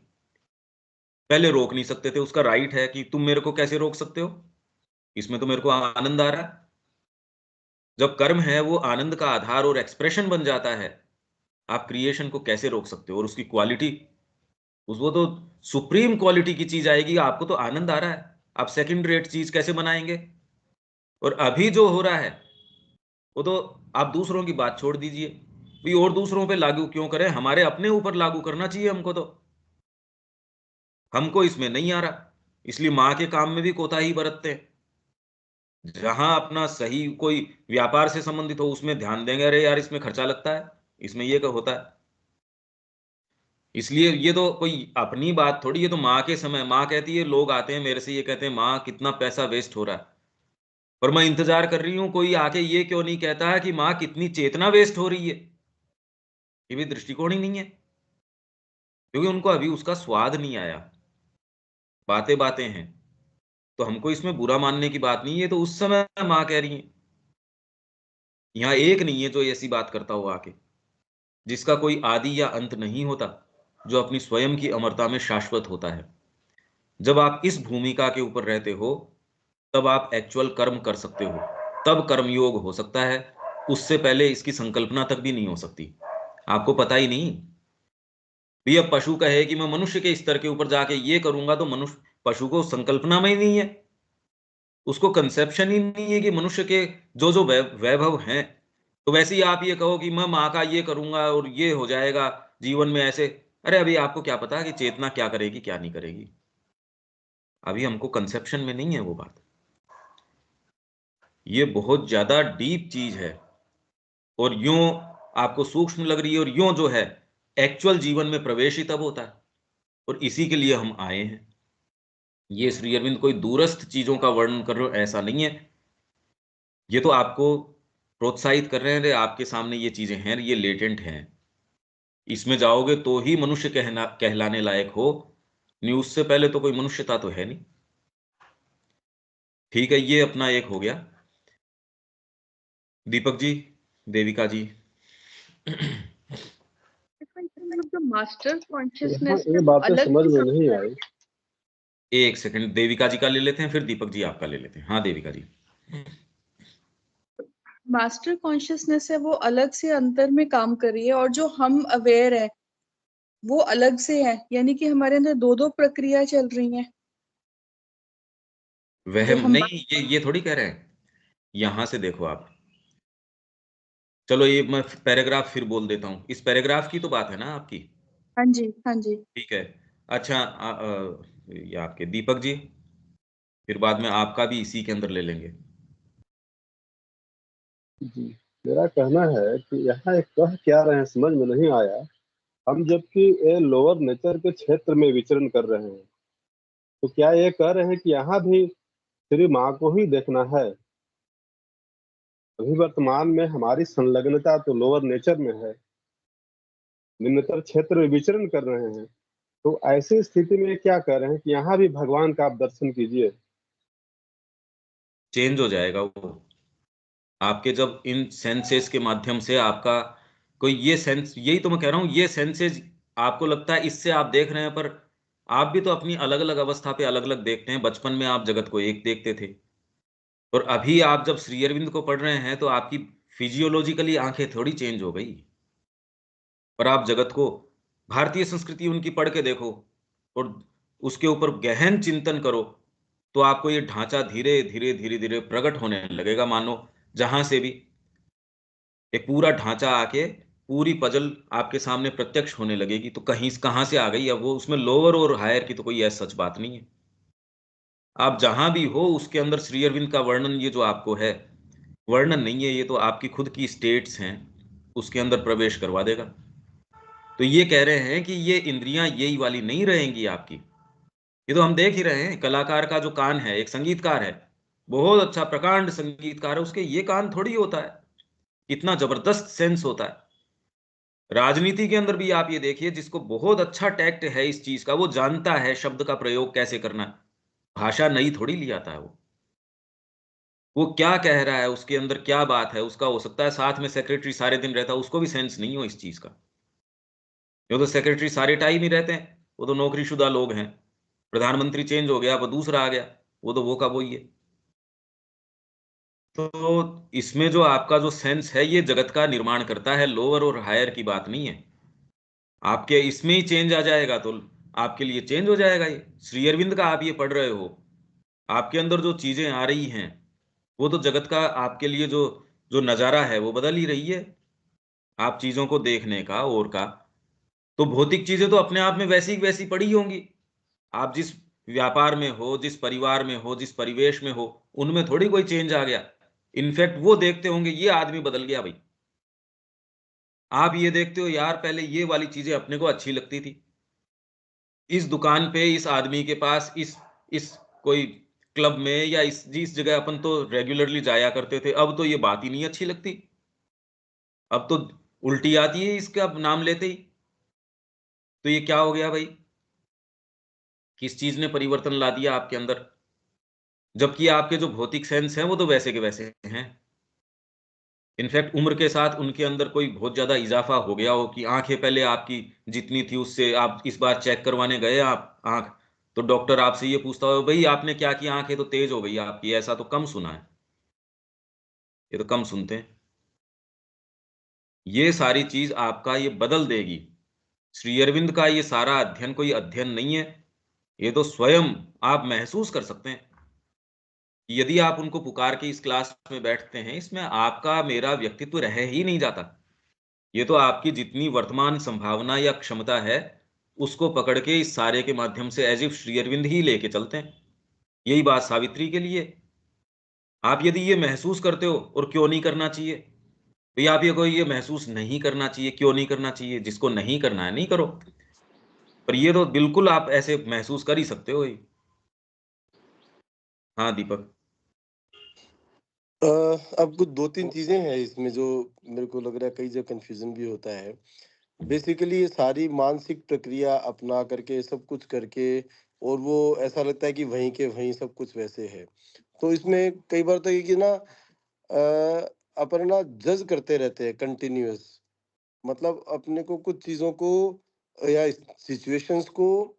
पहले रोक नहीं सकते थे, उसका राइट है कि तुम मेरे को कैसे रोक सकते हो, इसमें तो मेरे को आनंद आ रहा है। जब कर्म है वो आनंद का आधार और एक्सप्रेशन बन जाता है, आप क्रिएशन को कैसे रोक सकते हो? और उसकी क्वालिटी, उस वो तो सुप्रीम क्वालिटी की चीज आएगी। आपको तो आनंद आ रहा है, आप सेकंड रेट चीज कैसे बनाएंगे? और अभी जो हो रहा है, वो तो आप दूसरों की बात छोड़ दीजिए, भाई और दूसरों पे लागू क्यों करें, हमारे अपने ऊपर लागू करना चाहिए हमको। तो हमको इसमें नहीं आ रहा, इसलिए माँ के काम में भी कोताही बरतते हैं। जहां अपना सही कोई व्यापार से संबंधित हो उसमें ध्यान देंगे, अरे यार इसमें खर्चा लगता है, इसमें ये क्या होता है। इसलिए ये तो कोई अपनी बात थोड़ी, ये तो माँ के समय माँ कहती है, लोग आते हैं मेरे से ये कहते हैं माँ कितना पैसा वेस्ट हो रहा है, और मैं इंतजार कर रही हूं कोई आके ये क्यों नहीं कहता है कि माँ कितनी चेतना वेस्ट हो रही है। ये भी दृष्टिकोण ही नहीं है, क्योंकि उनको अभी उसका स्वाद नहीं आया। बातें बातें हैं, तो हमको इसमें बुरा मानने की बात नहीं है, तो उस समय माँ कह रही है। यहाँ एक नहीं है जो ऐसी बात करता हो आके, जिसका कोई आदि या अंत नहीं होता, जो अपनी स्वयं की अमरता में शाश्वत होता है। जब आप इस भूमिका के ऊपर रहते हो, तब आप एक्चुअल कर्म कर सकते हो, तब कर्मयोग हो सकता है। उससे पहले इसकी संकल्पना तक भी नहीं हो सकती। आपको पता ही नहीं। भी अब पशु कहे कि मैं मनुष्य के स्तर के ऊपर जाके ये करूंगा, तो मनुष्य पशु को संकल्पना में ही नहीं है, उसको कंसेप्शन ही नहीं है कि मनुष्य के जो जो वैभव हैं। तो वैसे ही आप ये कहो कि मैं माँ का ये करूंगा और ये हो जाएगा जीवन में ऐसे। अरे अभी आपको क्या पता कि चेतना क्या करेगी क्या नहीं करेगी, अभी हमको कंसेप्शन में नहीं है वो बात। ये बहुत ज्यादा डीप चीज है, और यूं आपको सूक्ष्म लग रही है, और यूं जो है एक्चुअल जीवन में प्रवेश ही तब होता है, और इसी के लिए हम आए हैं। ये श्री अरविंद कोई दूरस्थ चीजों का वर्णन कर रहे हो ऐसा नहीं है, ये तो आपको प्रोत्साहित कर रहे हैं, रे आपके सामने ये चीजें हैं, ये लेटेंट हैं, इसमें जाओगे तो ही मनुष्य कहलाने लायक हो। नहीं उससे पहले तो कोई मनुष्यता तो है नहीं। ठीक है, ये अपना एक हो गया। दीपक जी, देविका जी। मतलब जो मास्टर यहाँ कॉन्शियसनेस है ये वो बातें अलग समझ से में काम नहीं कर आई। एक सेकंड, देविका जी का ले लेते हैं, फिर दीपक जी आपका ले लेते हैं। हाँ देविका जी। मास्टर कॉन्शियसनेस है वो अलग से अंतर में काम कर रही है, और जो हम अवेयर है वो अलग से है, यानी कि हमारे अंदर दो दो प्रक्रिया चल रही हैं। जो वह हम नहीं, ये थोड़ी कह रहे हैं। यहां से देखो आप, चलो ये मैं पैराग्राफ फिर बोल देता हूँ, इस पैराग्राफ की तो बात है ना आपकी। हाँ जी, हाँ जी। ठीक है। अच्छा ये आपके दीपक जी, फिर बाद में आपका भी इसी के अंदर ले लेंगे। जी, मेरा कहना है कि यहाँ एक कह क्या रहे हैं समझ में नहीं आया। हम जबकि ये लोअर नेचर के क्षेत्र में विचरण कर रहे हैं, तो क्या ये कह रहे हैं कि यहाँ भी श्री माँ को ही देखना है? अभी वर्तमान में हमारी संलग्नता तो लोअर नेचर में है, निम्नतर क्षेत्र में विचरण कर रहे हैं। तो ऐसी स्थिति में क्या कह रहे हैं कि यहाँ भी भगवान का आप दर्शन कीजिए। चेंज हो जाएगा वो, आपके जब इन सेंसेस के माध्यम से आपका कोई ये सेंस, यही तो मैं कह रहा हूं, ये सेंसेस आपको लगता है इससे आप देख रहे हैं, पर आप भी तो अपनी अलग अलग अवस्था पे अलग अलग देखते हैं। बचपन में आप जगत को एक देखते थे, और अभी आप जब श्री अरविंद को पढ़ रहे हैं तो आपकी फिजियोलॉजिकली आंखें थोड़ी चेंज हो गई। पर आप जगत को, भारतीय संस्कृति उनकी पढ़ के देखो, और उसके ऊपर गहन चिंतन करो, तो आपको ये ढांचा धीरे धीरे धीरे धीरे प्रकट होने लगेगा। मानो जहां से भी एक पूरा ढांचा आके पूरी पजल आपके सामने प्रत्यक्ष होने लगेगी, तो कहीं कहां से आ गई। अब वो उसमें लोअर और हायर की तो कोई ऐसा सच बात नहीं है। आप जहां भी हो उसके अंदर श्री अरविंद का वर्णन, ये जो आपको है, वर्णन नहीं है, ये तो आपकी खुद की स्टेट्स हैं, उसके अंदर प्रवेश करवा देगा। तो ये कह रहे हैं कि ये इंद्रियां यही वाली नहीं रहेंगी आपकी। ये तो हम देख ही रहे हैं, कलाकार का जो कान है, एक संगीतकार है, बहुत अच्छा प्रकांड संगीतकार है, उसके ये कान थोड़ी होता है, इतना जबरदस्त सेंस होता है। राजनीति के अंदर भी आप ये देखिए, जिसको बहुत अच्छा टैक्ट है इस चीज का, वो जानता है शब्द का प्रयोग कैसे करना है। भाषा नई थोड़ी ले आता है वो क्या कह रहा है, उसके अंदर क्या बात है, उसका हो सकता है साथ में सेक्रेटरी सारे दिन रहता है, उसको भी सेंस नहीं हो इस चीज का। वो तो सेक्रेटरी सारे टाइम ही रहते हैं, वो तो नौकरीशुदा लोग हैं। प्रधानमंत्री चेंज हो गया, वो दूसरा आ गया, वो तो वो का वो ही है। तो इसमें जो आपका जो सेंस है, ये जगत का निर्माण करता है, लोअर और हायर की बात नहीं है। आपके इसमें ही चेंज आ जाएगा तो आपके लिए चेंज हो जाएगा। ये श्री अरविंद का आप ये पढ़ रहे हो, आपके अंदर जो चीजें आ रही हैं, वो तो जगत का आपके लिए जो जो नजारा है वो बदल ही रही है। आप चीजों को देखने का और का, तो भौतिक चीजें तो अपने आप में वैसी वैसी पड़ी होंगी। आप जिस व्यापार में हो, जिस परिवार में हो, जिस परिवेश में हो, उनमें थोड़ी कोई चेंज आ गया। इनफैक्ट वो देखते होंगे ये आदमी बदल गया भाई। आप ये देखते हो यार पहले ये वाली चीजें अपने को अच्छी लगती थी, इस दुकान पे इस आदमी के पास इस कोई क्लब में या इस जिस जगह अपन तो रेगुलरली जाया करते थे, अब तो ये बात ही नहीं अच्छी लगती। अब तो उल्टी आती है इसका नाम लेते ही। तो ये क्या हो गया भाई? किस चीज ने परिवर्तन ला दिया आपके अंदर? जबकि आपके जो भौतिक सेंस हैं वो तो वैसे के वैसे हैं। इनफैक्ट उम्र के साथ उनके अंदर कोई बहुत ज्यादा इजाफा हो गया हो कि आंखें पहले आपकी जितनी थी उससे, आप इस बार चेक करवाने गए आप आंख, तो डॉक्टर आपसे ये पूछता हो भाई आपने क्या किया, आंखें तो तेज हो गई आपकी। ऐसा तो कम सुना है, ये तो कम सुनते हैं। ये सारी चीज आपका ये बदल देगी। श्री अरविंद का ये सारा अध्ययन कोई अध्ययन नहीं है, ये तो स्वयं आप महसूस कर सकते हैं। यदि आप उनको पुकार के इस क्लास में बैठते हैं, इसमें आपका मेरा व्यक्तित्व रह ही नहीं जाता। ये तो आपकी जितनी वर्तमान संभावना या क्षमता है, उसको पकड़ के इस सारे के माध्यम से एज इफ श्री अरविंद ही लेके चलते हैं। यही बात सावित्री के लिए। आप यदि ये महसूस करते हो, और क्यों नहीं करना चाहिए भाई, आप ये कोई ये महसूस नहीं करना चाहिए, क्यों नहीं करना चाहिए? जिसको नहीं करना है नहीं करो, पर ये तो बिल्कुल आप ऐसे महसूस कर ही सकते हो ही। हाँ दीपक। अब कुछ 2-3 चीजें हैं इसमें जो मेरे को लग रहा है कई जगह कंफ्यूजन भी होता है। बेसिकली ये सारी मानसिक प्रक्रिया अपना करके सब कुछ करके, और वो ऐसा लगता है कि वहीं के वहीं सब कुछ वैसे है। तो इसमें कई बार तो ये कि ना अपन ना जज करते रहते हैं कंटिन्यूअस। मतलब अपने को कुछ चीजों को या सिचुएशंस को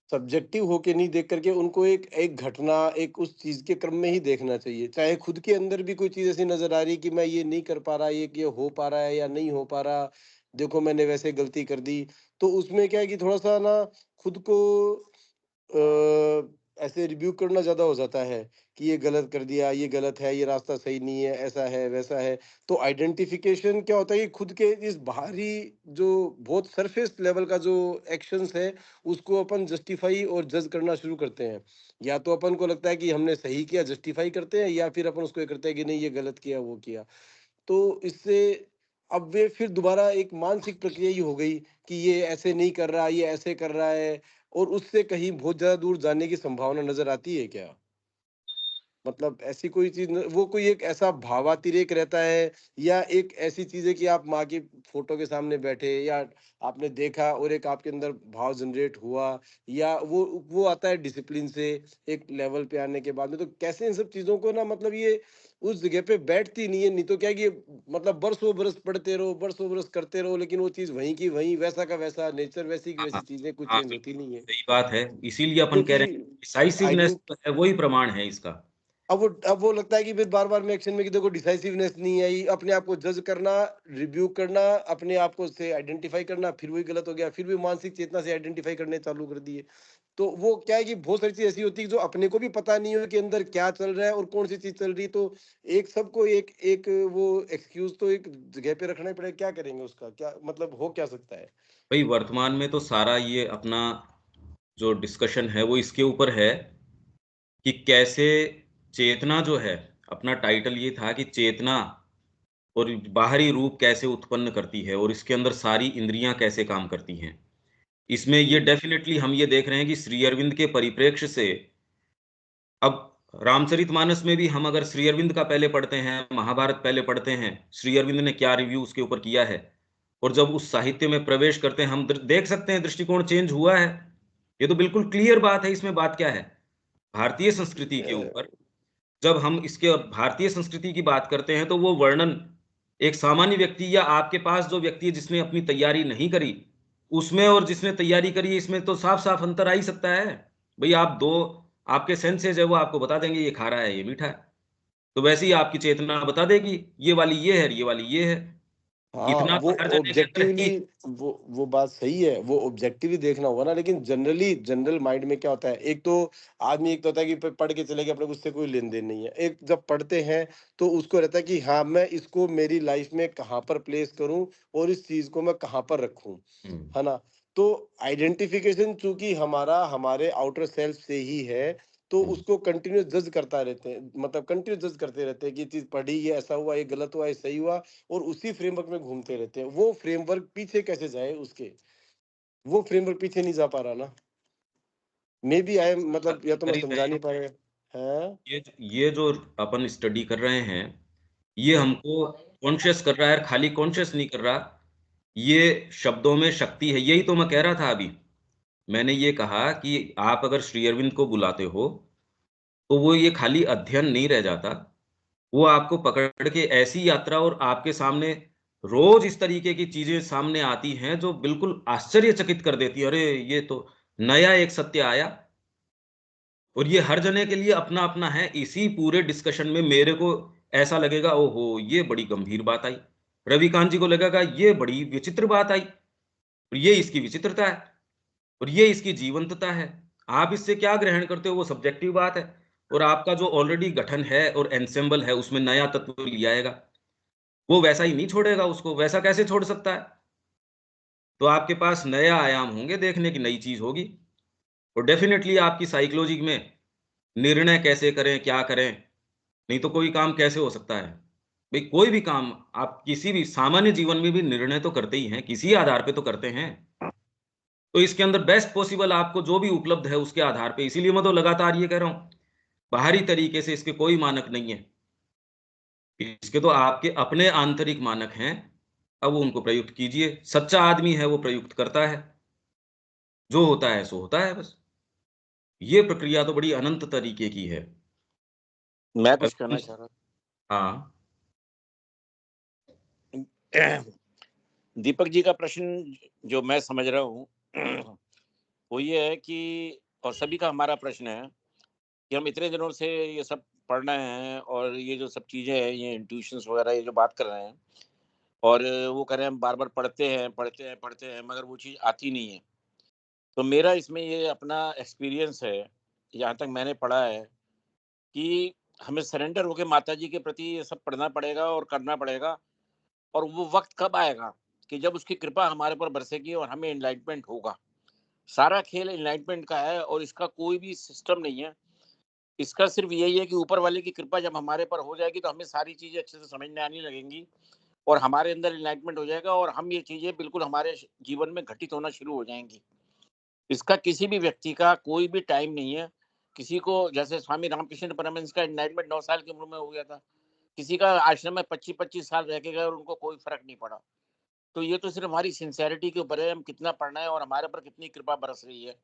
सब्जेक्टिव होके नहीं देख करके उनको एक एक घटना, एक उस चीज के क्रम में ही देखना चाहिए। चाहे खुद के अंदर भी कोई चीज ऐसी नजर आ रही है कि मैं ये नहीं कर पा रहा, ये हो पा रहा है या नहीं हो पा रहा, देखो मैंने वैसे गलती कर दी, तो उसमें क्या है कि थोड़ा सा ना खुद को ऐसे रिव्यू करना ज्यादा हो जाता है कि ये गलत कर दिया, ये गलत है, ये रास्ता सही नहीं है, ऐसा है वैसा है। तो आइडेंटिफिकेशन क्या होता है कि खुद के इस बाहरी जो बहुत सरफेस लेवल का जो एक्शंस है, उसको अपन जस्टिफाई और जज करना शुरू करते हैं। या तो अपन को लगता है कि हमने सही किया, जस्टिफाई करते हैं, या फिर अपन उसको ये करते हैं कि नहीं ये गलत किया, वो किया। तो इससे अब वे फिर दोबारा एक मानसिक प्रक्रिया ही हो गई कि ये ऐसे नहीं कर रहा, ये ऐसे कर रहा है, और उससे कहीं बहुत ज्यादा दूर जाने की संभावना नजर आती है क्या? मतलब ऐसी कोई चीज वो कोई एक ऐसा भावातिरेक रहता है, या एक ऐसी चीज है कि आप माँ की फोटो के सामने बैठे, या आपने देखा और एक आपके अंदर भाव जनरेट हुआ, या वो आता है डिसिप्लिन से एक लेवल पे आने के बाद में। तो कैसे इन सब चीजों को ना, मतलब ये उस जगह पे बैठती नहीं है। नहीं तो क्या है कि मतलब बरसों बरस पढ़ते रहो, बरसों बरस करते रहो, लेकिन वो चीज वहीं की वहीं, वैसा का वैसा, नेचर वैसी की वैसी, हाँ चीजें कुछ हाँ चेंज होती बिल्कुल नहीं है। सही बात है। इसीलिए अपन कह क्योंकि रहे हैं डिसाइसिवनेस है, वही प्रमाण है इसका। अब वो लगता है कि फिर बार बार में एक्शन में कि देखो डिसाइसिवनेस नहीं आई, अपने आप को जज करना, रिव्यू करना, अपने आप को से आइडेंटिफाई करना, फिर वही गलत हो गया, फिर भी मानसिक चेतना से आइडेंटिफाई करने चालू कर दिए। तो वो क्या है कि बहुत सारी चीज ऐसी होती है जो अपने को भी पता नहीं हो कि अंदर क्या चल रहा है और कौन सी चीज चल रही है। तो एक सबको एक एक वो एक्सक्यूज तो एक जगह पे रखना ही पड़ेगा। क्या करेंगे उसका, क्या मतलब हो क्या सकता है? भाई वर्तमान में तो सारा ये अपना जो डिस्कशन है वो इसके ऊपर है कि कैसे चेतना जो है, अपना टाइटल ये था कि चेतना और बाहरी रूप कैसे उत्पन्न करती है और इसके अंदर सारी इंद्रियां कैसे काम करती हैं। इसमें ये डेफिनेटली हम ये देख रहे हैं कि श्री अरविंद के परिप्रेक्ष्य से, अब रामचरितमानस में भी हम अगर श्री अरविंद का पहले पढ़ते हैं, महाभारत पहले पढ़ते हैं, श्री अरविंद ने क्या रिव्यू उसके ऊपर किया है, और जब उस साहित्य में प्रवेश करते हैं हम देख सकते हैं दृष्टिकोण चेंज हुआ है। ये तो बिल्कुल क्लियर बात है। इसमें बात क्या है? भारतीय संस्कृति के ऊपर जब हम इसके भारतीय संस्कृति की बात करते हैं, तो वो वर्णन एक सामान्य व्यक्ति या आपके पास जो व्यक्ति है जिसने अपनी तैयारी नहीं करी, उसमें और जिसने तैयारी करी है, इसमें तो साफ साफ अंतर आ ही सकता है। भाई आप दो, आपके सेंसेज है वो आपको बता देंगे ये खारा है ये मीठा है, तो वैसे ही आपकी चेतना बता देगी ये वाली ये है ये वाली ये है। हाँ, इतना वो तो हर जने के अंदर है ऑब्जेक्टिवली ही। वो बात सही है, वो ऑब्जेक्टिवली देखना होगा ना, लेकिन जनरल माइंड में क्या होता है, एक तो आदमी एक तो होता है कि पढ़ के चले गए, अपने को उससे कोई लेन-देन नहीं है। एक जब पढ़ते हैं तो उसको रहता है कि हाँ, मैं इसको मेरी लाइफ में कहाँ पर प्लेस करूँ और इस चीज़ को मैं कहाँ पर रखूँ, हुँ। है ना? तो आइडेंटिफिकेशन चूँकि हमारा हमारे आउटर सेल्फ से ही है, तो हुँ। उसको कंटिन्यूअस जज करता रहते हैं, मतलब कंटिन्यूअस जज करते रहते हैं कि ये चीज़ पढ़ी, ये ऐसा हुआ, ये गलत हुआ, ये सही हुआ, और उसी फ्रेमवर्क में घूमते रहते हैं। वो फ्रेमवर्क पीछे कैसे जाए उसके? वो फ्रेमवर्क पीछे नहीं जा पा रहा ना। मे बी आई एम, मतलब या तो मैं कर ही रहे समझा हैं। नहीं पा रहा। हैं? ये जो अपन स्टडी कर रहे हैं, ये हमको कॉन्शियस कर रहा है, खाली कॉन्शियस नहीं कर रहा। ये शब्दों में शक्ति है। यही तो मैं कह रहा था अभी। मैंने ये कहा कि आप अगर श्री अरविंद को बुलाते हो, तो वो ये खाली अध्ययन नहीं रह जाता। वो आपको पकड़ के ऐसी यात्रा, और आपके सामने रोज़ इस तरीके की चीज़ें सामने आती हैं, जो बिल्कुल आश्चर्यचकित कर देती हैं। अरे! ये तो नया एक सत्य आया। और ये हर जने के लिए अपना-अपना है। इसी पूरे डिस्कशन में मेरे को ऐसा लगेगा, ओहो! ये बड़ी गंभीर बात आई। रविकांत जी को लगेगा ये बड़ी विचित्र बात आई। और ये इसकी विचित्रता है, और ये इसकी जीवंतता है। आप इससे क्या ग्रहण करते हो वो सब्जेक्टिव बात है। और आपका जो ऑलरेडी गठन है और एन्सेम्बल है, उसमें नया तत्व ले आएगा। वो वैसा ही नहीं छोड़ेगा उसको, वैसा कैसे छोड़ सकता है? तो आपके पास नया आयाम होंगे, देखने की नई चीज़ होगी। और डेफ़िनेटली आपकी साइकोलॉजी में निर्णय कैसे करें, क्या करें, नहीं तो कोई काम कैसे हो सकता है? भई कोई भी काम आप किसी भी सामान्य जीवन में भी निर्णय तो करते ही हैं, किसी आधार पे तो करते हैं। तो इसके अंदर बेस्ट पॉसिबल आपको जो भी उपलब्ध है उसके आधार पे, इसीलिए मैं तो लगातार ये कह रहा हूँ, बाहरी तरीके से इसके कोई मानक नहीं है। इसके तो आपके अपने आंतरिक मानक हैं, अब वो उनको प्रयुक्त कीजिए। सच्चा आदमी है वो प्रयुक्त करता है, जो होता है सो होता है बस। ये प्रक्रिया तो बड़ी अनंत तरीके की है। मैं कुछ कहना अभी चाह रहा हाँ, हूँ। दीपक जी का प्रश्न जो मैं समझ रहा हूँ वो ये है कि, और सभी का हमारा प्रश्न है कि हम इतने दिनों से ये सब पढ़ रहे हैं, और ये जो सब चीज़ें हैं, ये इंट्यूशंस वगैरह, ये जो बात कर रहे हैं, और वो कह रहे हैं हम बार-बार पढ़ते हैं, मगर वो चीज़ आती नहीं है। तो मेरा इसमें ये अपना एक्सपीरियंस है, जहाँ तक मैंने पढ़ा है, कि हमें सरेंडर होके माताजी के प्रति ये सब पढ़ना पड़ेगा और करना पड़ेगा। और वो वक़्त कब आएगा कि जब उसकी कृपा हमारे पर बरसेगी और हमें एनलाइटमेंट होगा। सारा खेल एनलाइटमेंट का है, और इसका कोई भी सिस्टम नहीं है। इसका सिर्फ़ यही है कि ऊपर वाले की कृपा जब हमारे पर हो जाएगी, तो हमें सारी चीज़ें अच्छे से समझ में आने लगेंगी, और हमारे अंदर एनलाइटमेंट हो जाएगा, और हम ये चीज़ें बिल्कुल हमारे जीवन में घटित होना शुरू हो जाएँगी। इसका किसी भी व्यक्ति का कोई भी टाइम नहीं है। किसी को, जैसे स्वामी रामकृष्ण परमहंस का एनलाइटमेंट 9 साल की उम्र में हो गया था। किसी का आश्रम में 25-25 साल रह के गए और उनको कोई फ़र्क नहीं पड़ा। तो ये तो सिर्फ़ हमारी सिंसेरिटी के ऊपर है, हम कितना पढ़ रहे हैं और हमारे पर कितनी कृपा बरस रही है।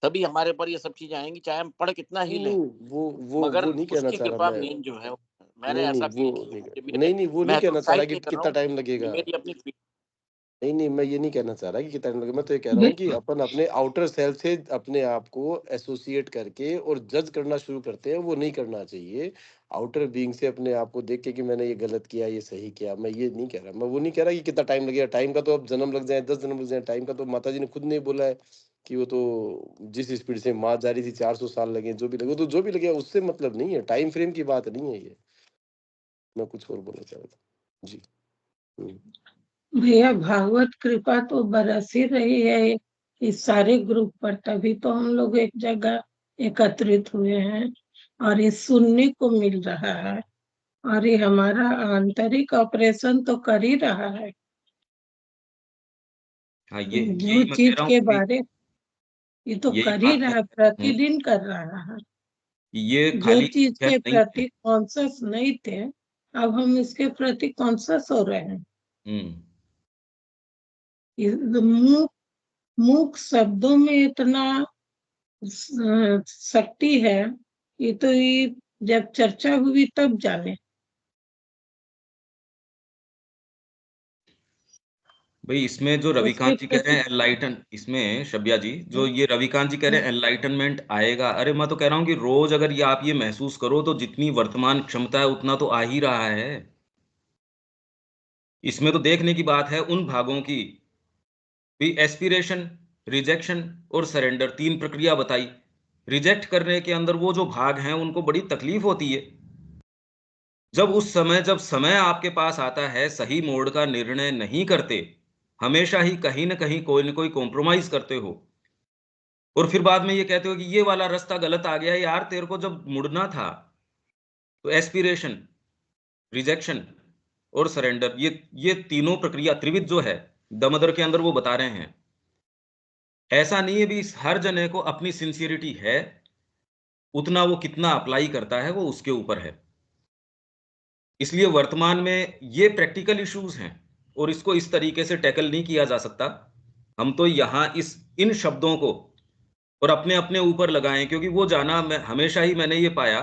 तभी हमारे पर ये सब चीज़ें आएँगी, चाहे हम पढ़ कितना ही नहीं, लें, नहीं, मगर वो नहीं कहना उसकी चाह रहा कृपा मैं। मेन जो है, मैंने नहीं, नहीं, ऐसा फ़ील वो किया नहीं है। ये कह मेरे नहीं, नहीं, वो मैं नहीं कहना चाह रहा हतोत्साहित कि नहीं कर रहा कितना हूँ, टाइम ये लगेगा। मेरी अपनी फील। नहीं, नहीं, मैं ये नहीं कहना चाह रहा कि कितना टाइम लगेगा। मैं तो ये कह रहा हूँ कि अपन अपने आउटर सेल्फ से अपने आप को एसोसिएट करके और जज करना शुरू करते हैं, वो नहीं करना चाहिए। आउटर बीइंग से अपने आप को देख के कि मैंने ये गलत किया, ये सही किया, मैं ये नहीं कह रहा। मैं वो नहीं कह रहा कि कितना टाइम लगेगा। टाइम का तो अब जन्म लग जाए, 10 जन्म लग जाए, टाइम का तो माताजी ने खुद नहीं बोला है कि वो तो जिस स्पीड से माँ जा रही थी 400 साल लगे, जो भी लगे, वो तो जो भी लगे उससे मतलब नहीं है, टाइम फ्रेम की बात नहीं है ये। मैं कुछ और बोलना चाह रहा था। जी। भैया भागवत कृपा तो बरस ही रही है इस सारे ग्रुप पर, तभी तो हम लोग एक जगह एकत्रित हुए हैं और ये सुनने को मिल रहा है, और ये हमारा आंतरिक ऑपरेशन तो कर ही रहा है। हाँ, जो यही मैं कह चीज रहा हूँ के कि बारे, ये तो यही कर ही बात रहा है। है, प्रतिदिन कर रहा है। कि ये जो खाली चीज अध्ययन के नहीं है। प्रति कॉन्शियस नहीं थे, अब हम इसके प्रति कॉन्शियस हो रहे हैं। हुँ। मूक मूक शब्दों में इतना शक्ति है, ये तो ये जब चर्चा हुई तब जाने। भई इसमें जो उसके रविकांत जी कह रहे प्रति हैं एनलाइटन, इसमें शब्या जी, जो ये रविकांत जी कह रहे हैं एनलाइटनमेंट आएगा, अरे मैं तो कह रहा हूँ कि रोज़ अगर ये आप ये महसूस करो, तो जितनी वर्तमान क्षमता है उतना तो आ ही रहा है। इसमें तो देखने की बात है उन भागों की भी, एस्पिरेशन, रिजेक्शन और सरेंडर, 3 प्रक्रिया बताई। रिजेक्ट करने के अंदर वो जो भाग हैं उनको बड़ी तकलीफ होती है। जब समय आपके पास आता है, सही मोड का निर्णय नहीं करते, हमेशा ही कहीं न कहीं कोई न कोई कॉम्प्रोमाइज़ करते हो और फिर बाद में ये कहते हो कि ये वाला रास्ता गलत आ गया है यार, तेरे को जब मुड़ना था। तो एस्पिरेशन, रिजेक्शन और सरेंडर, ये तीनों प्रक्रिया त्रिविध जो है दमोदर के अंदर वो बता रहे हैं। ऐसा नहीं है भी हर जने को अपनी सिंसियरिटी है, उतना वो कितना अप्लाई करता है वो उसके ऊपर है। इसलिए वर्तमान में ये प्रैक्टिकल इश्यूज हैं और इसको इस तरीके से टैकल नहीं किया जा सकता। हम तो यहाँ इन शब्दों को और अपने अपने ऊपर लगाएं, क्योंकि वो जाना, मैं हमेशा ही मैंने ये पाया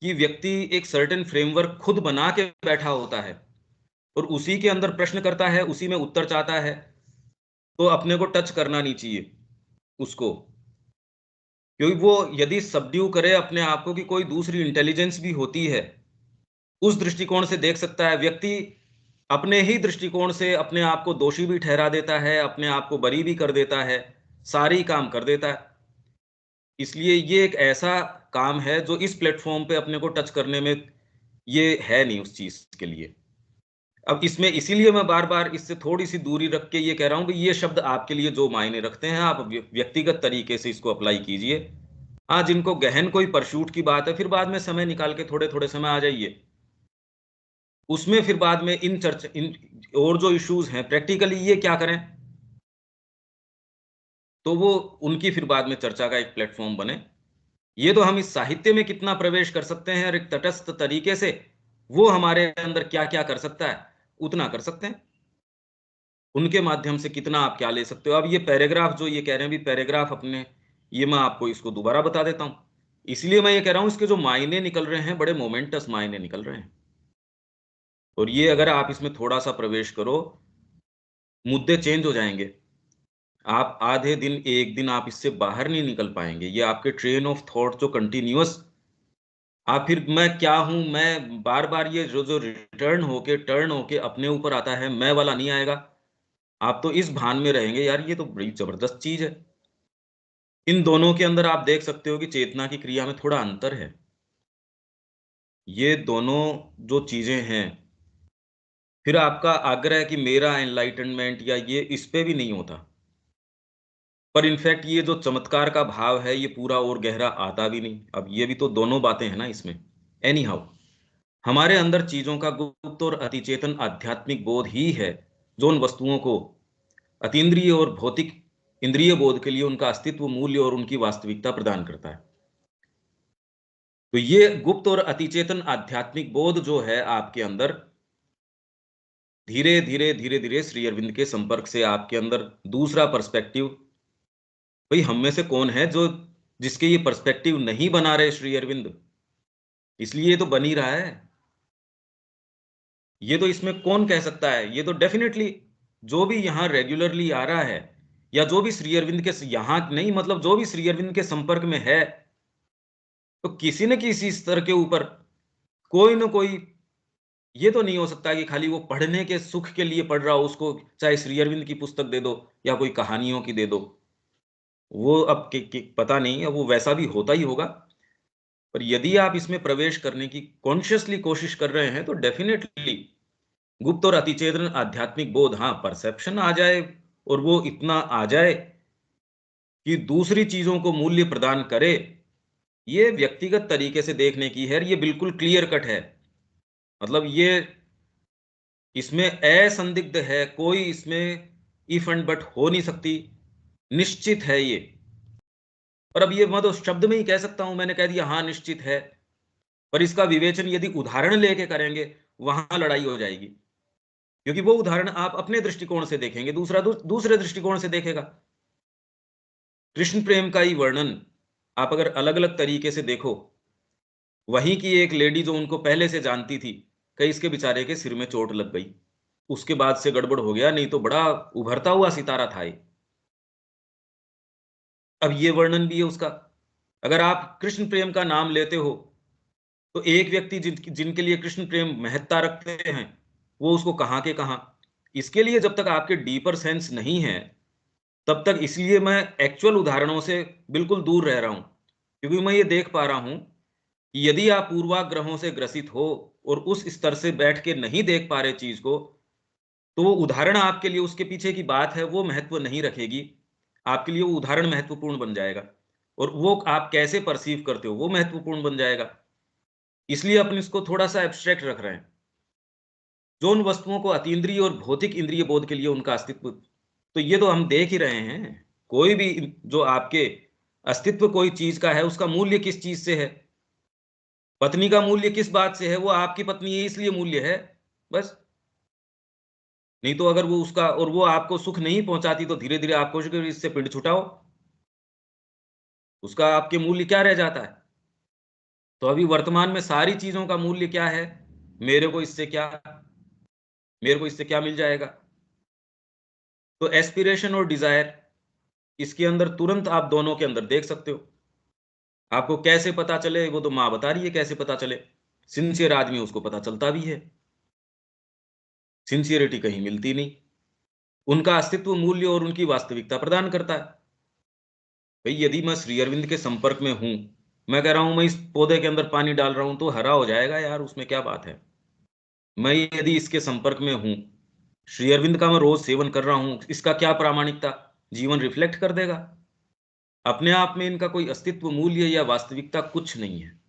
कि व्यक्ति एक सर्टेन फ्रेमवर्क खुद बना के बैठा होता है और उसी के अंदर प्रश्न करता है, उसी में उत्तर चाहता है, तो अपने को टच करना नहीं चाहिए उसको, क्योंकि वो यदि सबड्यू करे अपने आप को कि कोई दूसरी इंटेलिजेंस भी होती है, उस दृष्टिकोण से देख सकता है। व्यक्ति अपने ही दृष्टिकोण से अपने आप को दोषी भी ठहरा देता है, अपने आप को बरी भी कर देता है, सारे ही काम कर देता है। इसलिए ये एक ऐसा काम है जो इस प्लेटफॉर्म पे अपने को टच करने में ये है नहीं उस चीज के लिए। अब इसमें इसीलिए मैं बार बार इससे थोड़ी सी दूरी रख के ये कह रहा हूं कि ये शब्द आपके लिए जो मायने रखते हैं, आप व्यक्तिगत तरीके से इसको अप्लाई कीजिए। हाँ, जिनको गहन कोई परशूट की बात है, फिर बाद में समय निकाल के थोड़े थोड़े समय आ जाइए उसमें, फिर बाद में इन और जो इश्यूज हैं प्रैक्टिकली ये क्या करें, तो वो उनकी फिर बाद में चर्चा का एक प्लेटफॉर्म बने। ये तो हम इस साहित्य में कितना प्रवेश कर सकते हैं और एक तटस्थ तरीके से वो हमारे अंदर क्या क्या कर सकता है उतना कर सकते हैं, उनके माध्यम से कितना आप क्या ले सकते हो। अब ये पैराग्राफ जो ये कह रहे हैं, भी पैराग्राफ अपने, ये मैं आपको इसको दोबारा बता देता हूं। इसलिए मैं ये कह रहा हूं इसके जो मायने निकल रहे हैं बड़े मोमेंटस मायने निकल रहे हैं, और ये अगर आप इसमें थोड़ा सा प्रवेश करो, मुद्दे चेंज हो जाएंगे। आप आधे दिन, एक दिन आप इससे बाहर नहीं निकल पाएंगे। ये आपके ट्रेन ऑफ थॉट जो कंटिन्यूअस, आप फिर मैं क्या हूं, मैं बार बार ये जो जो टर्न होके अपने ऊपर आता है, मैं वाला नहीं आएगा। आप तो इस भान में रहेंगे यार ये तो बड़ी जबरदस्त चीज है। इन दोनों के अंदर आप देख सकते हो कि चेतना की क्रिया में थोड़ा अंतर है। ये दोनों जो चीजें हैं, फिर आपका आग्रह है कि मेरा एनलाइटनमेंट या ये, इस पे भी नहीं होता। पर इनफैक्ट ये जो चमत्कार का भाव है ये पूरा और गहरा आता भी नहीं। अब ये भी तो दोनों बातें हैं ना इसमें। एनी हाउ, हमारे अंदर चीजों का गुप्त और अतिचेतन आध्यात्मिक बोध ही है जो उन वस्तुओं को अतीन्द्रिय और भौतिक इंद्रिय बोध के लिए उनका अस्तित्व, मूल्य और उनकी वास्तविकता प्रदान करता है। तो ये गुप्त और अतिचेतन आध्यात्मिक बोध जो है आपके अंदर, धीरे धीरे धीरे धीरे श्री अरविंद के संपर्क से आपके अंदर दूसरा पर्सपेक्टिव, भाई हम में से कौन है जो जिसके ये पर्सपेक्टिव नहीं बना रहे श्री अरविंद, इसलिए ये तो बन ही रहा है। ये तो इसमें कौन कह सकता है, ये तो डेफिनेटली जो भी यहाँ रेगुलरली आ रहा है या जो भी श्री अरविंद के यहाँ नहीं, मतलब जो भी श्री अरविंद के संपर्क में है, तो किसी न किसी स्तर के ऊपर कोई न कोई, ये तो नहीं हो सकता कि खाली वो पढ़ने के सुख के लिए पढ़ रहा हो, उसको चाहे श्री अरविंद की पुस्तक दे दो या कोई कहानियों की दे दो, वो अब पता नहीं, अब वो वैसा भी होता ही होगा। पर यदि आप इसमें प्रवेश करने की कॉन्शियसली कोशिश कर रहे हैं तो डेफिनेटली गुप्त और अतिचेतन आध्यात्मिक बोध, हाँ परसेप्शन आ जाए और वो इतना आ जाए कि दूसरी चीजों को मूल्य प्रदान करे, ये व्यक्तिगत तरीके से देखने की है। ये बिल्कुल क्लियर कट है, मतलब ये इसमें असंदिग्ध है, कोई इसमें इफ एंड बट हो नहीं सकती, निश्चित है ये। और अब ये मैं तो शब्द में ही कह सकता हूं, मैंने कह दिया हाँ निश्चित है, पर इसका विवेचन यदि उदाहरण लेके करेंगे वहां लड़ाई हो जाएगी, क्योंकि वो उदाहरण आप अपने दृष्टिकोण से देखेंगे, दूसरा दूसरे दृष्टिकोण से देखेगा। कृष्ण प्रेम का ही वर्णन आप अगर अलग अलग तरीके से देखो, वहीं की एक लेडी जो उनको पहले से जानती थी, कहीं इसके बेचारे के सिर में चोट लग गई, उसके बाद से गड़बड़ हो गया, नहीं तो बड़ा उभरता हुआ सितारा था ये। अब ये वर्णन भी है उसका। अगर आप कृष्ण प्रेम का नाम लेते हो तो एक व्यक्ति जिनके लिए कृष्ण प्रेम महत्ता रखते हैं, वो उसको कहाँ के कहाँ। इसके लिए जब तक आपके डीपर सेंस नहीं है तब तक, इसलिए मैं एक्चुअल उदाहरणों से बिल्कुल दूर रह रहा हूं, क्योंकि मैं ये देख पा रहा हूं कि यदि आप पूर्वाग्रहों से ग्रसित हो और उस स्तर से बैठ के नहीं देख पा रहे चीज को, तो वो उदाहरण आपके लिए, उसके पीछे की बात है वो महत्व नहीं रखेगी, आपके लिए वो उदाहरण महत्वपूर्ण बन जाएगा, और वो आप कैसे परसीव करते हो वो महत्वपूर्ण बन जाएगा। इसलिए अपन इसको थोड़ा सा एब्स्ट्रैक्ट रख रहे हैं। जो उन वस्तुओं को अतीन्द्रिय और भौतिक इंद्रिय बोध के लिए उनका अस्तित्व, तो ये तो हम देख ही रहे हैं। कोई भी जो आपके अस्तित्व कोई चीज का है, उसका मूल्य किस चीज से है? पत्नी का मूल्य किस बात से है? वो आपकी पत्नी है इसलिए मूल्य है, बस। नहीं तो अगर वो उसका, और वो आपको सुख नहीं पहुंचाती, तो धीरे धीरे आप कोशिश करो इससे पिंड छुटाओ, उसका आपके मूल्य क्या रह जाता है? तो अभी वर्तमान में सारी चीजों का मूल्य क्या है? मेरे को इससे क्या, मेरे को इससे क्या मिल जाएगा? तो एस्पिरेशन और डिजायर, इसके अंदर तुरंत आप दोनों के अंदर देख सकते हो। आपको कैसे पता चले, वो तो मां बता रही है कैसे पता चले। सिंसियर आदमी उसको पता चलता भी है, सिंसियरिटी कहीं मिलती नहीं। उनका अस्तित्व मूल्य और उनकी वास्तविकता प्रदान करता है। भाई यदि मैं श्री अरविंद के संपर्क में हूं, मैं कह रहा हूं मैं इस पौधे के अंदर पानी डाल रहा हूं तो हरा हो जाएगा यार, उसमें क्या बात है। मैं यदि इसके संपर्क में हूं, श्री अरविंद का मैं रोज सेवन कर रहा हूं, इसका क्या प्रामाणिकता? जीवन रिफ्लेक्ट कर देगा। अपने आप में इनका कोई अस्तित्व, मूल्य या वास्तविकता कुछ नहीं है।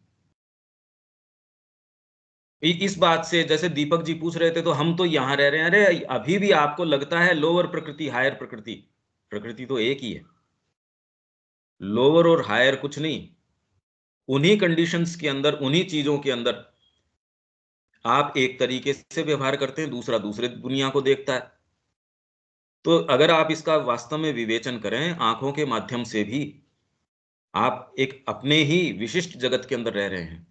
इस बात से, जैसे दीपक जी पूछ रहे थे, तो हम तो यहां रह रहे हैं, अरे अभी भी आपको लगता है लोअर प्रकृति हायर प्रकृति, प्रकृति तो एक ही है। लोअर और हायर कुछ नहीं, उन्हीं कंडीशंस के अंदर, उन्हीं चीजों के अंदर आप एक तरीके से व्यवहार करते हैं, दूसरा दूसरे दुनिया को देखता है। तो अगर आप इसका वास्तव में विवेचन करें आंखों के माध्यम से भी, आप एक अपने ही विशिष्ट जगत के अंदर रह रहे हैं,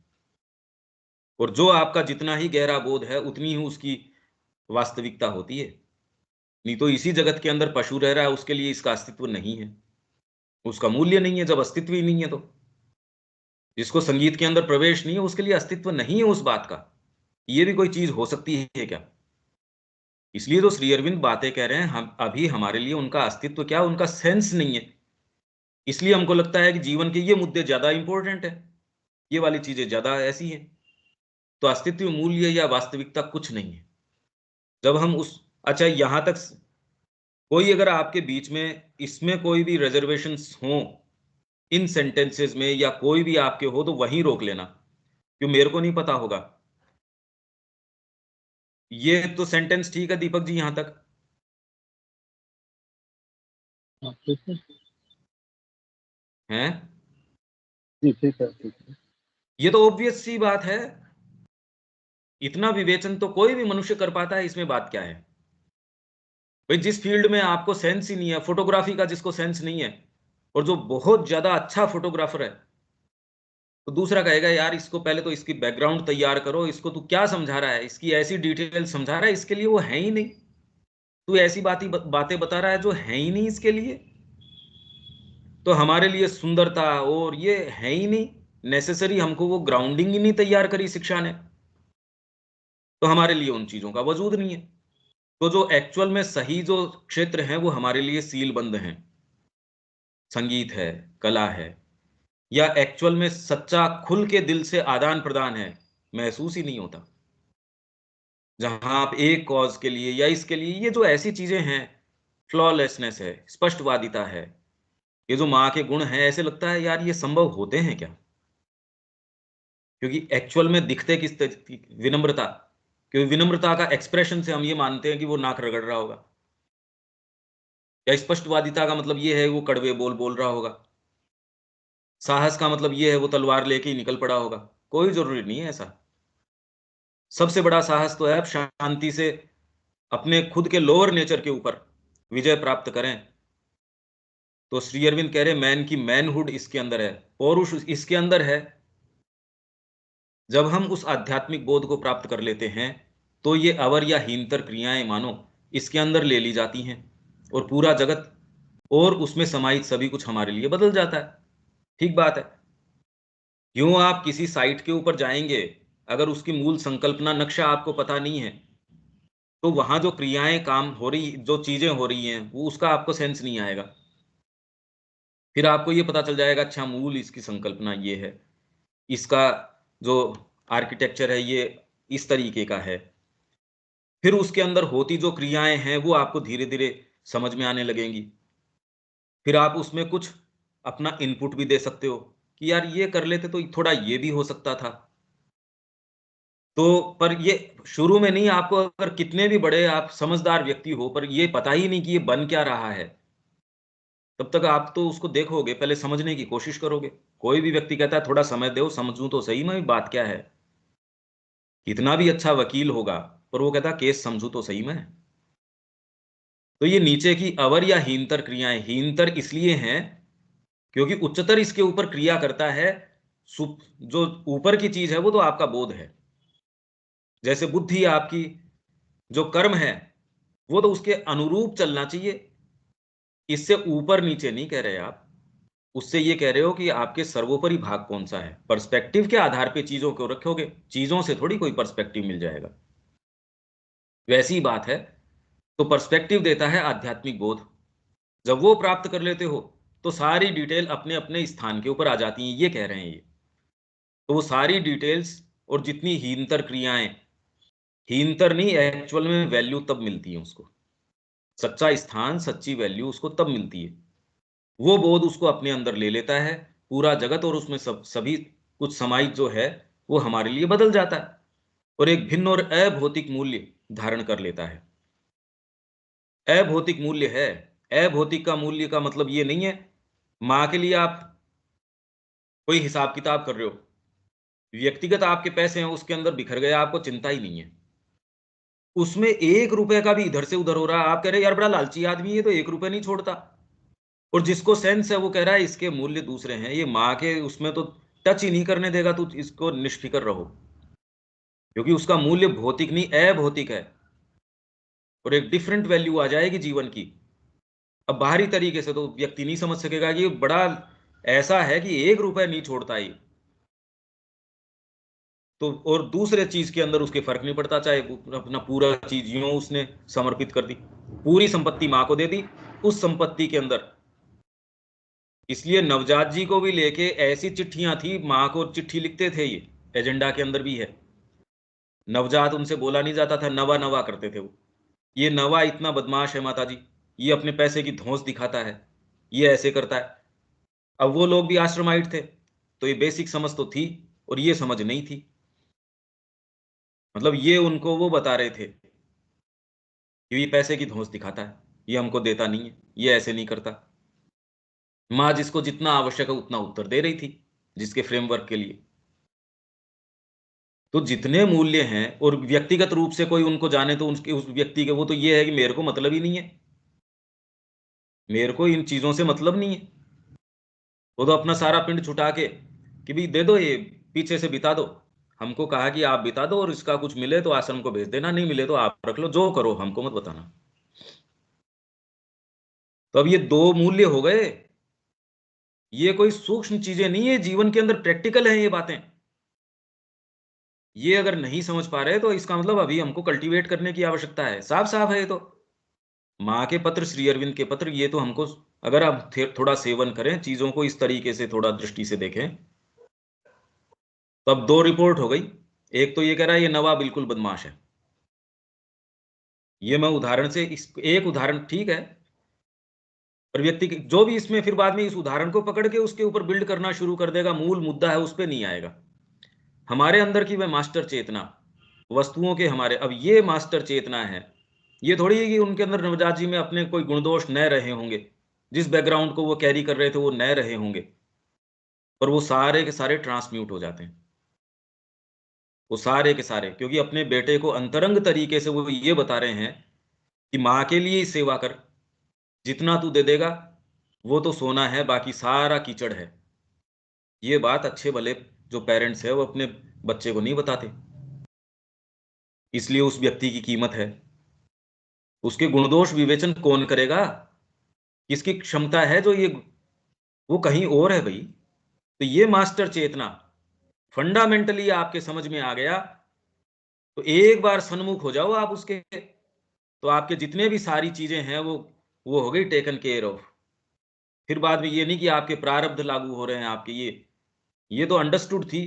और जो आपका जितना ही गहरा बोध है उतनी ही उसकी वास्तविकता होती है। नहीं तो इसी जगत के अंदर पशु रह रहा है, उसके लिए इसका अस्तित्व नहीं है, उसका मूल्य नहीं है। जब अस्तित्व ही नहीं है, तो जिसको संगीत के अंदर प्रवेश नहीं है उसके लिए अस्तित्व नहीं है उस बात का। ये भी कोई चीज हो सकती है क्या? इसलिए तो श्री अरविंद बातें कह रहे हैं, हम अभी हमारे लिए उनका अस्तित्व क्या, उनका सेंस नहीं है। इसलिए हमको लगता है कि जीवन के ये मुद्दे ज्यादा इंपॉर्टेंट है, ये वाली चीजें ज्यादा ऐसी हैं। तो अस्तित्व, मूल्य या वास्तविकता कुछ नहीं है। जब हम उस, अच्छा यहां तक कोई अगर आपके बीच में इसमें कोई भी रिजर्वेशंस हो इन सेंटेंसेस में, या कोई भी आपके हो, तो वहीं रोक लेना, क्यों मेरे को नहीं पता होगा। ये तो सेंटेंस ठीक है दीपक जी यहां तक हाँ, ठीक है हैं? जी, ठीक है, ठीक है। ये तो ऑब्वियस सी बात है, इतना विवेचन तो कोई भी मनुष्य कर पाता है, इसमें बात क्या है? भाई जिस फील्ड में आपको सेंस ही नहीं है, फोटोग्राफी का जिसको सेंस नहीं है, और जो बहुत ज्यादा अच्छा फोटोग्राफर है, तो दूसरा कहेगा यार इसको पहले तो इसकी बैकग्राउंड तैयार करो, इसको तू क्या समझा रहा है, इसकी ऐसी डिटेल समझा रहा है, इसके लिए वो है ही नहीं। तू ऐसी बातें बता रहा है जो है ही नहीं इसके लिए। तो हमारे लिए सुंदरता और ये है ही नहीं नेसेसरी, हमको वो ग्राउंडिंग ही नहीं तैयार करी शिक्षा ने, तो हमारे लिए उन चीजों का वजूद नहीं है। तो जो एक्चुअल में सही जो क्षेत्र हैं वो हमारे लिए सील बंद हैं, संगीत है, कला है, या एक्चुअल में सच्चा खुल के दिल से आदान प्रदान है, महसूस ही नहीं होता। जहां आप एक कॉज के लिए या इसके लिए, ये जो ऐसी चीजें हैं, फ्लॉलेसनेस है, स्पष्टवादिता है, ये जो माँ के गुण हैं, ऐसे लगता है यार ये संभव होते हैं क्या? क्योंकि एक्चुअल में दिखते किस तरह, विनम्रता, क्योंकि विनम्रता का एक्सप्रेशन से हम ये मानते हैं कि वो नाक रगड़ रहा होगा, या स्पष्टवादिता का मतलब ये है वो कड़वे बोल बोल रहा होगा, साहस का मतलब ये है वो तलवार लेके ही निकल पड़ा होगा। कोई जरूरी नहीं है ऐसा। सबसे बड़ा साहस तो है आप शांति से अपने खुद के लोअर नेचर के ऊपर विजय प्राप्त करें। तो श्री अरविंद कह रहे मैन की मैनहुड इसके अंदर है, पौरुष इसके अंदर है। जब हम उस आध्यात्मिक बोध को प्राप्त कर लेते हैं, तो ये अवर या हीनतर क्रियाएं मानो इसके अंदर ले ली जाती हैं, और पूरा जगत और उसमें समाहित सभी कुछ हमारे लिए बदल जाता है। ठीक बात है। क्यों आप किसी साइट के ऊपर जाएंगे, अगर उसकी मूल संकल्पना, नक्शा आपको पता नहीं है, तो वहां जो क्रियाएं काम हो रही, जो चीजें हो रही हैं, वो उसका आपको सेंस नहीं आएगा। फिर आपको ये पता चल जाएगा अच्छा मूल इसकी संकल्पना ये है, इसका जो आर्किटेक्चर है ये इस तरीके का है। फिर उसके अंदर होती जो क्रियाएं हैं वो आपको धीरे धीरे समझ में आने लगेंगी। फिर आप उसमें कुछ अपना इनपुट भी दे सकते हो कि यार ये कर लेते तो थोड़ा ये भी हो सकता था। तो पर ये शुरू में नहीं, आपको अगर कितने भी बड़े आप समझदार व्यक्ति हो पर ये पता ही नहीं कि ये बन क्या रहा है, तब तक आप तो उसको देखोगे, पहले समझने की कोशिश करोगे। कोई भी व्यक्ति कहता है थोड़ा समय दो, समझूं तो सही मैं बात क्या है। कितना भी अच्छा वकील होगा पर वो कहता केस समझू तो सही मैं। तो ये नीचे की अवर या हीनतर क्रियाएं, हीनतर इसलिए हैं क्योंकि उच्चतर इसके ऊपर क्रिया करता है। जो ऊपर की चीज है वो तो आपका बोध है। जैसे बुद्धि आपकी जो कर्म है वो तो उसके अनुरूप चलना चाहिए। इससे ऊपर नीचे नहीं कह रहे आप, उससे ये कह रहे हो कि आपके सर्वोपरि भाग कौन सा है। पर्सपेक्टिव के आधार पे चीजों को रखोगे, चीजों से थोड़ी कोई पर्सपेक्टिव मिल जाएगा। वैसी बात है। तो पर्सपेक्टिव देता है आध्यात्मिक बोध। जब वो प्राप्त कर लेते हो तो सारी डिटेल अपने अपने स्थान के ऊपर आ जाती हैं, ये कह रहे हैं ये। तो वो सारी डिटेल्स और जितनी हीनतर क्रियाएं, हीनतर नहीं, एक्चुअल में वैल्यू तब मिलती है उसको। सच्चा स्थान, सच्ची वैल्यू उसको तब मिलती है। वो बोध उसको अपने अंदर ले लेता है, पूरा जगत और उसमें सभी कुछ समाहित जो है वो हमारे लिए बदल जाता है और एक भिन्न और अभौतिक मूल्य धारण कर लेता है। अभौतिक मूल्य है। अभौतिक का मूल्य का मतलब ये नहीं है मां के लिए आप कोई हिसाब किताब कर रहे हो, व्यक्तिगत आपके पैसे हैं उसके अंदर बिखर गए, आपको चिंता ही नहीं है। उसमें 1 रुपए का भी इधर से उधर हो रहा है, आप कह रहे हैं यार बड़ा लालची आदमी है तो 1 रुपए नहीं छोड़ता। और जिसको सेंस है वो कह रहा है इसके मूल्य दूसरे हैं, ये माँ के उसमें तो टच ही नहीं करने देगा, तो इसको निष्फिक्र रहो। क्योंकि उसका मूल्य भौतिक नहीं अभौतिक है और एक डिफरेंट वैल्यू आ जाएगी जीवन की। अब बाहरी तरीके से तो व्यक्ति नहीं समझ सकेगा कि बड़ा ऐसा है कि 1 रुपए नहीं छोड़ता ही, तो और दूसरे चीज के अंदर उसके फर्क नहीं पड़ता, चाहे अपना पूरा चीज यूं उसने समर्पित कर दी, पूरी संपत्ति मां को दे दी उस संपत्ति के अंदर। इसलिए नवजात जी को भी लेके ऐसी चिट्ठियां थी, मां को चिट्ठी लिखते थे, ये एजेंडा के अंदर भी है। नवजात उनसे बोला नहीं जाता था, नवा नवा करते थे वो। ये नवा इतना बदमाश है माता जी, ये अपने पैसे की धौंस दिखाता है, ये ऐसे करता है। अब वो लोग भी आश्रमाइट थे तो ये बेसिक समझ तो थी और ये समझ नहीं थी। मतलब ये उनको वो बता रहे थे कि ये पैसे की धौंस दिखाता है, ये हमको देता नहीं है, ये ऐसे नहीं करता। माँ जिसको जितना आवश्यक है उतना उत्तर दे रही थी जिसके फ्रेमवर्क के लिए। तो जितने मूल्य हैं और व्यक्तिगत रूप से कोई उनको जाने तो उसके उस व्यक्ति के, वो तो ये है कि मेरे को मतलब ही नहीं है, मेरे को इन चीजों से मतलब नहीं है। वो तो अपना सारा पिंड छुटा के कि भाई दे दो, ये पीछे से बिता दो, हमको कहा कि आप बिता दो और इसका कुछ मिले तो आश्रम को भेज देना, नहीं मिले तो आप रख लो, जो करो हमको मत बताना। तो अब ये 2 मूल्य हो गए। ये कोई सूक्ष्म चीजें नहीं है, जीवन के अंदर प्रैक्टिकल है ये बातें। ये अगर नहीं समझ पा रहे तो इसका मतलब अभी हमको कल्टीवेट करने की आवश्यकता है। साफ साफ है ये तो। माँ के पत्र, श्री अरविंद के पत्र, ये तो हमको अगर आप थोड़ा सेवन करें चीजों को, इस तरीके से थोड़ा दृष्टि से देखें, तो अब 2 रिपोर्ट हो गई। एक तो ये कह रहा है ये नवा बिल्कुल बदमाश है, ये मैं उदाहरण से इस एक उदाहरण ठीक है, पर व्यक्ति जो भी इसमें फिर बाद में इस उदाहरण को पकड़ के उसके ऊपर बिल्ड करना शुरू कर देगा, मूल मुद्दा है उस पर नहीं आएगा। हमारे अंदर की वह मास्टर चेतना, वस्तुओं के हमारे, अब ये मास्टर चेतना है। ये थोड़ी है कि उनके अंदर नवजात जी में अपने कोई गुणदोष न रहे होंगे, जिस बैकग्राउंड को वो कैरी कर रहे थे वो न रहे होंगे, पर वो सारे के सारे ट्रांसम्यूट हो जाते हैं। वो सारे के सारे, क्योंकि अपने बेटे को अंतरंग तरीके से वो ये बता रहे हैं कि माँ के लिए ही सेवा कर, जितना तू दे देगा वो तो सोना है, बाकी सारा कीचड़ है। ये बात अच्छे भले जो पेरेंट्स है वो अपने बच्चे को नहीं बताते, इसलिए उस व्यक्ति की कीमत है। उसके गुणदोष विवेचन कौन करेगा, किसकी क्षमता है जो ये, वो कहीं और है भाई। तो ये मास्टर चेतना फंडामेंटली आपके समझ में आ गया तो एक बार सन्मुख हो जाओ आप उसके, तो आपके जितने भी सारी चीजें हैं वो हो गई टेकन केयर ऑफ। फिर बाद में ये नहीं कि आपके प्रारब्ध लागू हो रहे हैं आपके, ये तो अंडरस्टूड थी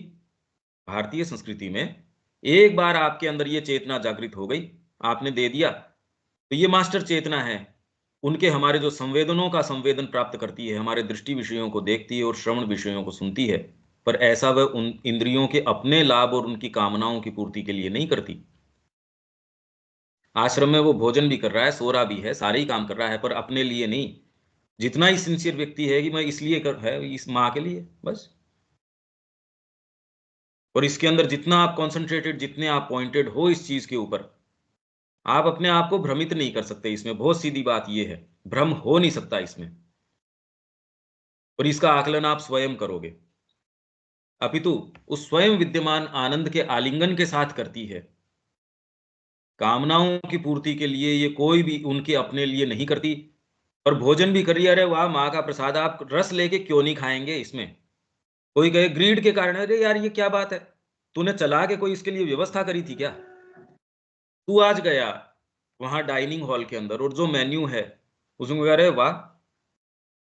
भारतीय संस्कृति में। एक बार आपके अंदर ये चेतना जागृत हो गई, आपने दे दिया, तो ये मास्टर चेतना है, उनके हमारे जो संवेदनों का संवेदन प्राप्त करती है, हमारे दृष्टि विषयों को देखती है और श्रवण विषयों को सुनती है, पर ऐसा वह उन इंद्रियों के अपने लाभ और उनकी कामनाओं की पूर्ति के लिए नहीं करती। आश्रम में वो भोजन भी कर रहा है, सो रहा भी है, सारे ही काम कर रहा है, पर अपने लिए नहीं। जितना ही सिंसियर व्यक्ति है कि मैं इसलिए कर है, इस माँ के लिए बस। और इसके अंदर जितना आप कॉन्सेंट्रेटेड, जितने आप पॉइंटेड हो इस चीज के ऊपर, आप अपने आप को भ्रमित नहीं कर सकते। इसमें बहुत सीधी बात यह है, भ्रम हो नहीं सकता इसमें, और इसका आकलन आप स्वयं करोगे, अपितु उस स्वयं विद्यमान आनंद के आलिंगन के साथ करती है। कामनाओं की पूर्ति के लिए ये कोई भी उनके अपने लिए नहीं करती। और भोजन भी करिए, अरे वाह माँ का प्रसाद, आप रस लेके क्यों नहीं खाएंगे? इसमें कोई कहे ग्रीड के कारण, अरे यार ये क्या बात है, तूने चला के कोई इसके लिए व्यवस्था करी थी क्या? तू आज गया वहां डाइनिंग हॉल के अंदर और जो मेन्यू है उसमें कह रहे वाह,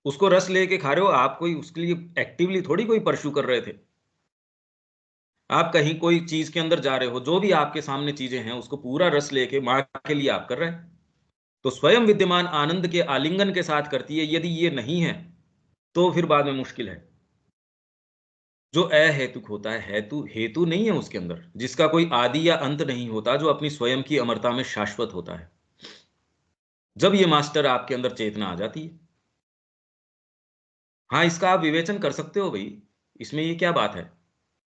उसको रस लेके खा रहे हो आप, कोई उसके लिए एक्टिवली थोड़ी कोई परस्यू कर रहे थे। आप कहीं कोई चीज के अंदर जा रहे हो, जो भी आपके सामने चीजें हैं उसको पूरा रस लेके माँ के लिए आप कर रहे हैं, तो स्वयं विद्यमान आनंद के आलिंगन के साथ करती है। यदि ये नहीं है तो फिर बाद में मुश्किल है। जो अहेतुक होता है, हेतु हेतु नहीं है उसके अंदर, जिसका कोई आदि या अंत नहीं होता, जो अपनी स्वयं की अमरता में शाश्वत होता है, जब ये मास्टर आपके अंदर चेतना आ जाती है। हाँ, इसका आप विवेचन कर सकते हो भाई, इसमें ये क्या बात है।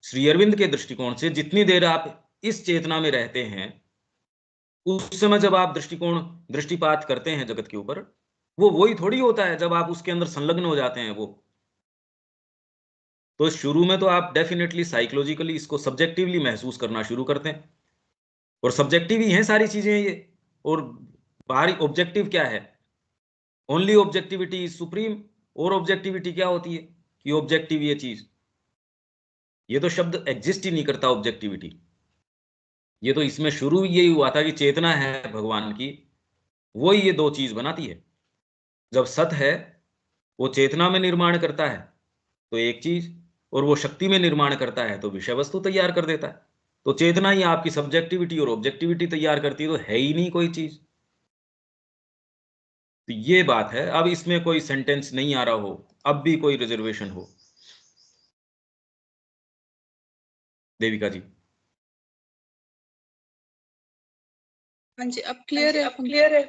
श्री अरविंद के दृष्टिकोण से जितनी देर आप इस चेतना में रहते हैं, उस समय जब आप दृष्टिपात करते हैं जगत के ऊपर, वो वही थोड़ी होता है जब आप उसके अंदर संलग्न हो जाते हैं वो। तो शुरू में तो आप डेफिनेटली साइकोलॉजिकली इसको सब्जेक्टिवली महसूस करना शुरू करते हैं, और सब्जेक्टिव ही हैं सारी चीजें ये। और बाहरी ऑब्जेक्टिव क्या है? Only objectivity is supreme. और ऑब्जेक्टिविटी क्या होती है कि ऑब्जेक्टिव ये चीज, ये तो शब्द एग्जिस्ट ही नहीं करता ऑब्जेक्टिविटी। ये तो इसमें शुरू यही हुआ था कि चेतना है भगवान की, वो ये दो चीज बनाती है। जब सत है वो चेतना में निर्माण करता है तो एक चीज, और वो शक्ति में निर्माण करता है तो विषय वस्तु तैयार कर देता है। तो चेतना ही आपकी सब्जेक्टिविटी और ऑब्जेक्टिविटी तैयार करती है, तो है ही नहीं कोई चीज। तो ये बात है। अब इसमें कोई सेंटेंस नहीं आ रहा हो, अब भी कोई रिजर्वेशन हो, देविका जी। हाँ जी, अब क्लियर है।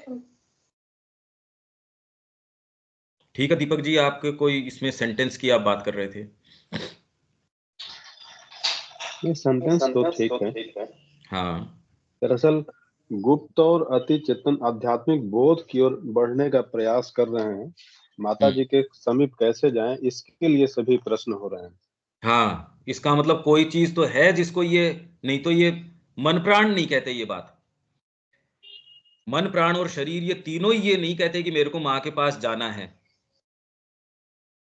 ठीक है दीपक जी, आपके कोई इसमें सेंटेंस की आप बात कर रहे थे? ये सेंटेंस तो ठीक है। हाँ, दरअसल गुप्त और अति चेतन आध्यात्मिक बोध की ओर बढ़ने का प्रयास कर रहे हैं। माता जी के समीप कैसे जाएं, इसके लिए सभी प्रश्न हो रहे हैं। हाँ, इसका मतलब कोई चीज तो है जिसको ये, नहीं तो ये मन प्राण नहीं कहते ये बात। मन प्राण और शरीर ये तीनों ही ये नहीं कहते कि मेरे को माँ के पास जाना है।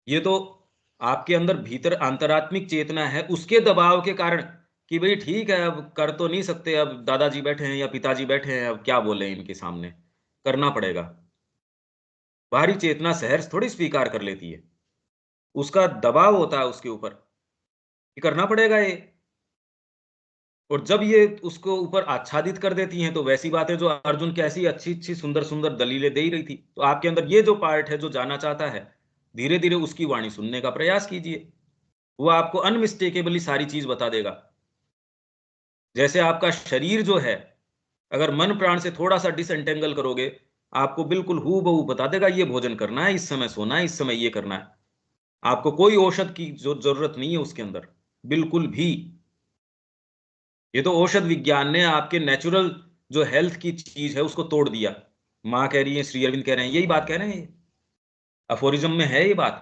ये तो आपके अंदर भीतर अंतरात्मिक चेतना है, उसके दबाव के कारण कि भाई ठीक है अब कर तो नहीं सकते, अब दादाजी बैठे हैं या पिताजी बैठे हैं, अब क्या बोले इनके सामने, करना पड़ेगा। बाहरी चेतना सहर्ष थोड़ी स्वीकार कर लेती है, उसका दबाव होता है उसके ऊपर कि करना पड़ेगा ये। और जब ये उसको ऊपर आच्छादित कर देती हैं तो वैसी बातें जो अर्जुन कैसी अच्छी अच्छी सुंदर सुंदर दलीलें दे ही रही थी, तो आपके अंदर ये जो पार्ट है जो जाना चाहता है, धीरे धीरे उसकी वाणी सुनने का प्रयास कीजिए, वो आपको अनमिस्टेकेबली सारी चीज बता देगा। जैसे आपका शरीर जो है, अगर मन प्राण से थोड़ा सा डिसएंटेंगल करोगे, आपको बिल्कुल हू बहू बता देगा ये भोजन करना है, इस समय सोना है, इस समय ये करना है। आपको कोई औषध की जो जरूरत नहीं है उसके अंदर, बिल्कुल भी। ये तो औषध विज्ञान ने आपके नेचुरल जो हेल्थ की चीज है उसको तोड़ दिया। माँ कह रही है, श्री अरविंद कह रहे हैं, यही बात कह रहे हैं, ये अफोरिज्म में है ये बात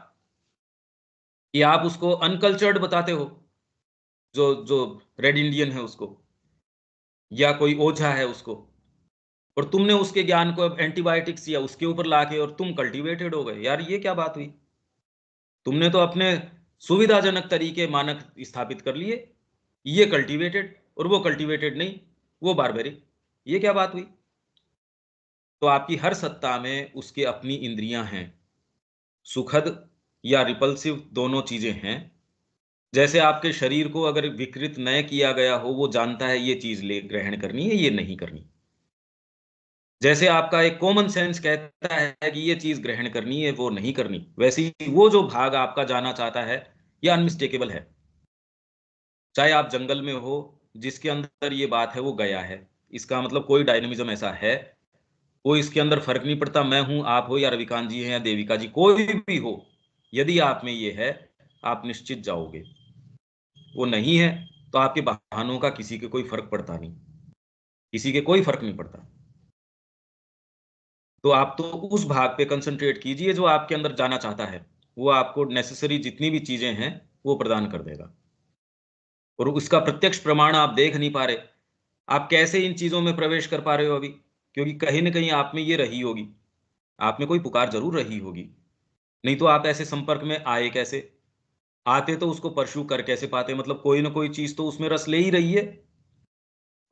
कि आप उसको अनकल्चर्ड बताते हो, जो जो रेड इंडियन है उसको, या कोई ओझा है उसको, और तुमने उसके ज्ञान को अब एंटीबायोटिक्स या उसके ऊपर लाके और तुम कल्टीवेटेड हो गए। यार ये क्या बात हुई? तुमने तो अपने सुविधाजनक तरीके मानक स्थापित कर लिए, ये कल्टीवेटेड, और वो कल्टीवेटेड नहीं, वो बारबेरिक। ये क्या बात हुई? तो आपकी हर सत्ता में उसके अपनी इंद्रियां हैं, सुखद या रिपल्सिव दोनों चीजें हैं। जैसे आपके शरीर को अगर विकृत न किया गया हो, वो जानता है ये चीज ले ग्रहण करनी है, ये नहीं करनी। जैसे आपका एक कॉमन सेंस कहता है कि ये चीज ग्रहण करनी है, वो नहीं करनी, वैसे ही वो जो भाग आपका जाना चाहता है, ये अनमिस्टेकेबल है। चाहे आप जंगल में हो, जिसके अंदर ये बात है वो गया है, इसका मतलब कोई डायनेमिज्म ऐसा है, कोई इसके अंदर फर्क नहीं पड़ता, मैं हूं, आप हो, या रविकांत जी हैं या देविका जी, कोई भी हो, यदि आप में ये है, आप निश्चित जाओगे। वो नहीं है तो आपके बहानों का किसी के कोई फर्क पड़ता नहीं, किसी के कोई फर्क नहीं पड़ता। तो आप तो उस भाग पे कंसंट्रेट कीजिए जो आपके अंदर जाना चाहता है, वो आपको नेसेसरी जितनी भी चीजें हैं वो प्रदान कर देगा। और उसका प्रत्यक्ष प्रमाण आप देख नहीं पा रहे, आप कैसे इन चीजों में प्रवेश कर पा रहे हो अभी? क्योंकि कहीं ना कहीं आप में ये रही होगी, आप में कोई पुकार जरूर रही होगी, नहीं तो आप ऐसे संपर्क में आए कैसे? आते तो उसको परस्यू कर कैसे पाते? मतलब कोई ना कोई चीज तो उसमें रस ले ही रही है।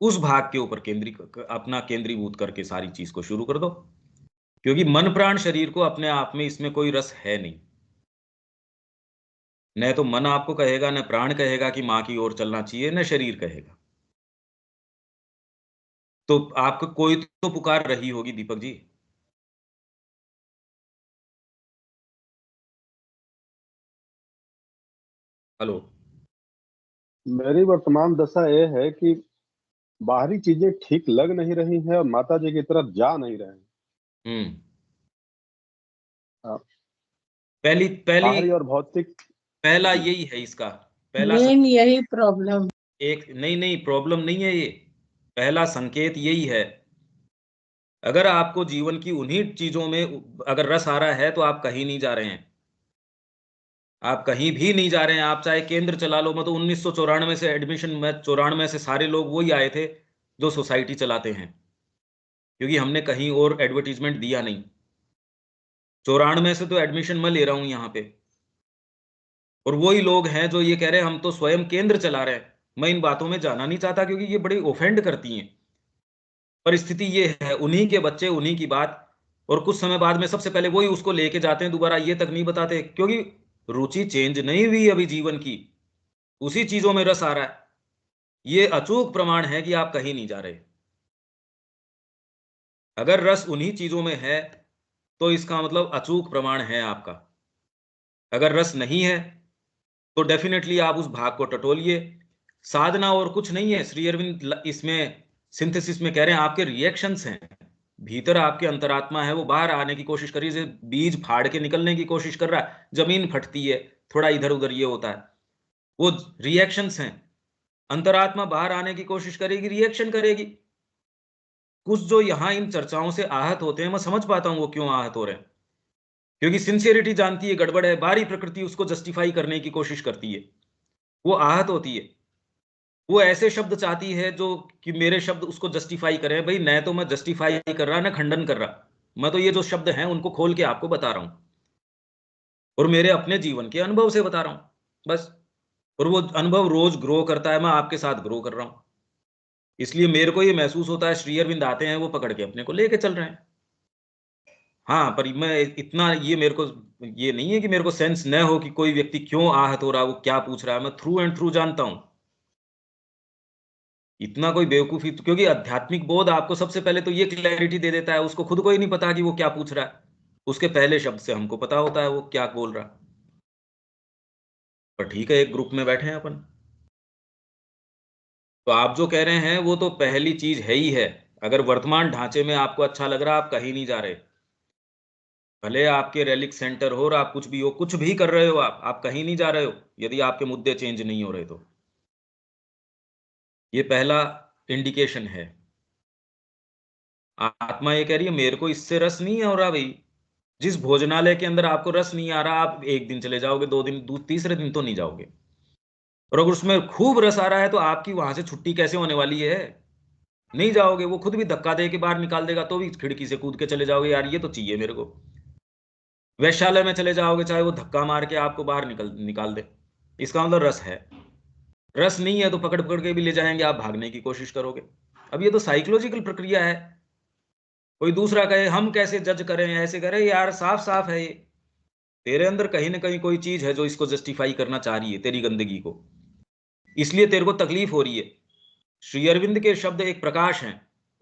उस भाग के ऊपर अपना केंद्रीभूत करके सारी चीज को शुरू कर दो, क्योंकि मन प्राण शरीर को अपने आप में इसमें कोई रस है नहीं। न तो मन आपको कहेगा, न प्राण कहेगा कि मां की ओर चलना चाहिए, न शरीर कहेगा। तो आपको कोई तो पुकार रही होगी दीपक जी। हेलो। मेरी वर्तमान दशा ये है कि बाहरी चीजें ठीक लग नहीं रही है और माता जी की तरफ जा नहीं रहे हैं। पहली बाहरी और भौतिक। पहला जी। यही है इसका पहला मेन यही प्रॉब्लम। एक नहीं प्रॉब्लम नहीं है ये, पहला संकेत यही है। अगर आपको जीवन की उन्हीं चीजों में अगर रस आ रहा है तो आप कहीं नहीं जा रहे हैं, आप कहीं भी नहीं जा रहे हैं। आप चाहे केंद्र चला लो, मतलब 1994 से एडमिशन में 94 से सारे लोग वही आए थे जो सोसाइटी चलाते हैं, क्योंकि हमने कहीं और एडवर्टीजमेंट दिया नहीं। 94 से तो एडमिशन मैं ले रहा हूं यहाँ पे, और वही लोग हैं जो ये कह रहे हैं हम तो स्वयं केंद्र चला रहे हैं। मैं इन बातों में जाना नहीं चाहता क्योंकि ये बड़ी ऑफेंड करती हैं। परिस्थिति ये है, उन्हीं के बच्चे उन्हीं की बात, और कुछ समय बाद में सबसे पहले वही उसको लेके जाते हैं दोबारा, ये तक नहीं बताते, क्योंकि रुचि चेंज नहीं हुई अभी जीवन की, उसी चीजों में रस आ रहा है। ये अचूक प्रमाण है कि आप कहीं नहीं जा रहे। अगर रस उन्हीं चीजों में है तो इसका मतलब अचूक प्रमाण है आपका। अगर रस नहीं है तो डेफिनेटली आप उस भाग को टटोलिए। साधना और कुछ नहीं है। श्री अरविंद इसमें सिंथेसिस में कह रहे हैं आपके रिएक्शंस हैं, भीतर आपके अंतरात्मा है, वो बाहर आने की कोशिश करिए। जैसे बीज फाड़ के निकलने की कोशिश कर रहा है, जमीन फटती है, थोड़ा इधर उधर ये होता है, वो रिएक्शंस हैं। अंतरात्मा बाहर आने की कोशिश करेगी, रिएक्शन करेगी। कुछ जो यहां इन चर्चाओं से आहत होते हैं, मैं समझ पाता हूं वो क्यों आहत हो रहे हैं, क्योंकि सिंसियरिटी जानती है गड़बड़ है, बाहरी प्रकृति उसको जस्टिफाई करने की कोशिश करती है, वो आहत होती है। वो ऐसे शब्द चाहती है जो कि मेरे शब्द उसको जस्टिफाई करें। भाई न तो मैं जस्टिफाई कर रहा न खंडन कर रहा, मैं तो ये जो शब्द हैं उनको खोल के आपको बता रहा हूं और मेरे अपने जीवन के अनुभव से बता रहा हूं बस। और वो अनुभव रोज ग्रो करता है, मैं आपके साथ ग्रो कर रहा हूं, इसलिए मेरे को ये महसूस होता है श्री अरविंद आते हैं वो पकड़ के अपने को लेके चल रहे हैं। हाँ, पर मैं इतना ये मेरे को ये नहीं है कि मेरे को सेंस न हो कि कोई व्यक्ति क्यों आहत हो रहा है, वो क्या पूछ रहा है, मैं थ्रू एंड थ्रू जानता हूं। इतना कोई बेवकूफी, क्योंकि आध्यात्मिक बोध आपको सबसे पहले तो ये क्लैरिटी दे देता है, उसको खुद को ही नहीं पता कि वो क्या पूछ रहा है, उसके पहले शब्द से हमको पता होता है वो क्या बोल रहा है। पर ठीक है, एक ग्रुप में बैठे हैं अपन। तो आप जो कह रहे हैं वो तो पहली चीज है ही है। अगर वर्तमान ढांचे में आपको अच्छा लग रहा है, आप कहीं नहीं जा रहे, भले आपके रेलिक सेंटर हो और आप कुछ भी हो, कुछ भी कर रहे हो, आप कहीं नहीं जा रहे हो यदि आपके मुद्दे चेंज नहीं हो रहे तो। ये पहला इंडिकेशन है। आत्मा ये कह रही है मेरे को इससे रस नहीं हो रहा भाई। जिस भोजनालय के अंदर आपको रस नहीं आ रहा, आप एक दिन चले जाओगे, 2 दिन, तीसरे दिन तो नहीं जाओगे। और अगर उसमें खूब रस आ रहा है तो आपकी वहां से छुट्टी कैसे होने वाली है? नहीं जाओगे, वो खुद भी धक्का दे के बाहर निकाल देगा, तो भी खिड़की से कूद के चले जाओगे, यार ये तो चाहिए मेरे को। वैश्यालय में चले जाओगे, चाहे वो धक्का मार के आपको बाहर निकाल दे, इसका मतलब रस है। रस नहीं है तो पकड़ पकड़ के भी ले जाएंगे, आप भागने की कोशिश करोगे। अब ये तो साइकोलॉजिकल प्रक्रिया है। कोई दूसरा कहे हम कैसे जज करें, ऐसे करें, यार साफ साफ है ये, तेरे अंदर कहीं ना कहीं कोई चीज है जो इसको जस्टिफाई करना चाह रही है, तेरी गंदगी को, इसलिए तेरे को तकलीफ हो रही है। श्री अरविंद के शब्द एक प्रकाश हैं,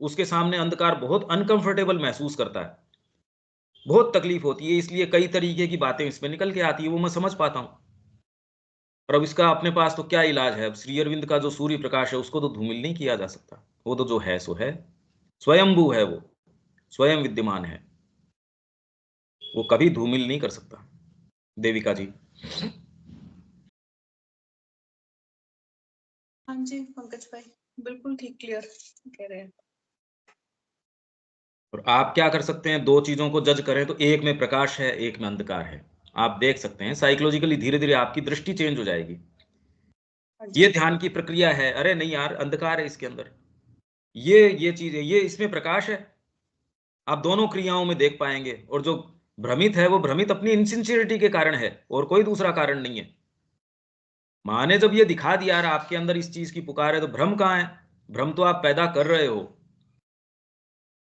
उसके सामने अंधकार बहुत अनकंफर्टेबल महसूस करता है, बहुत तकलीफ होती है, इसलिए कई तरीके की बातें इसमें निकल के आती है, वो मैं समझ पाता हूं। पर अब इसका अपने पास तो क्या इलाज है? अब श्री अरविंद का जो सूर्य प्रकाश है उसको तो धूमिल नहीं किया जा सकता, वो तो जो है सो है, स्वयंभू है, वो स्वयं विद्यमान है, वो कभी धूमिल नहीं कर सकता। देविका जी। हाँ जी पंकज भाई, बिल्कुल ठीक क्लियर कह रहे हैं। और आप क्या कर सकते हैं, दो चीजों को जज करें तो एक में प्रकाश है, एक में अंधकार है, आप देख सकते हैं साइकोलॉजिकली धीरे धीरे आपकी दृष्टि चेंज हो जाएगी। हाँ ये जी, ध्यान की प्रक्रिया है, अरे नहीं यार अंधकार है इसके अंदर, ये चीज है, ये इसमें प्रकाश है, आप दोनों क्रियाओं में देख पाएंगे। और जो भ्रमित है वो भ्रमित अपनी इनसिंसियरिटी के कारण है, और कोई दूसरा कारण नहीं है। माँ ने जब ये दिखा दिया यार आपके अंदर इस चीज की पुकार है, तो भ्रम कहाँ है? भ्रम तो आप पैदा कर रहे हो,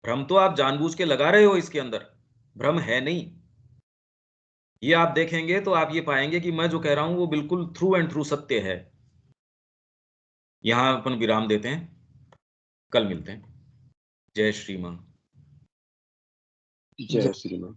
भ्रम तो आप जानबूझ के लगा रहे हो इसके अंदर, भ्रम है नहीं। ये आप देखेंगे तो आप ये पाएंगे कि मैं जो कह रहा हूं वो बिल्कुल थ्रू एंड थ्रू सत्य है। यहां अपन विराम देते हैं, कल मिलते हैं। जय श्री मां। जय श्री राम।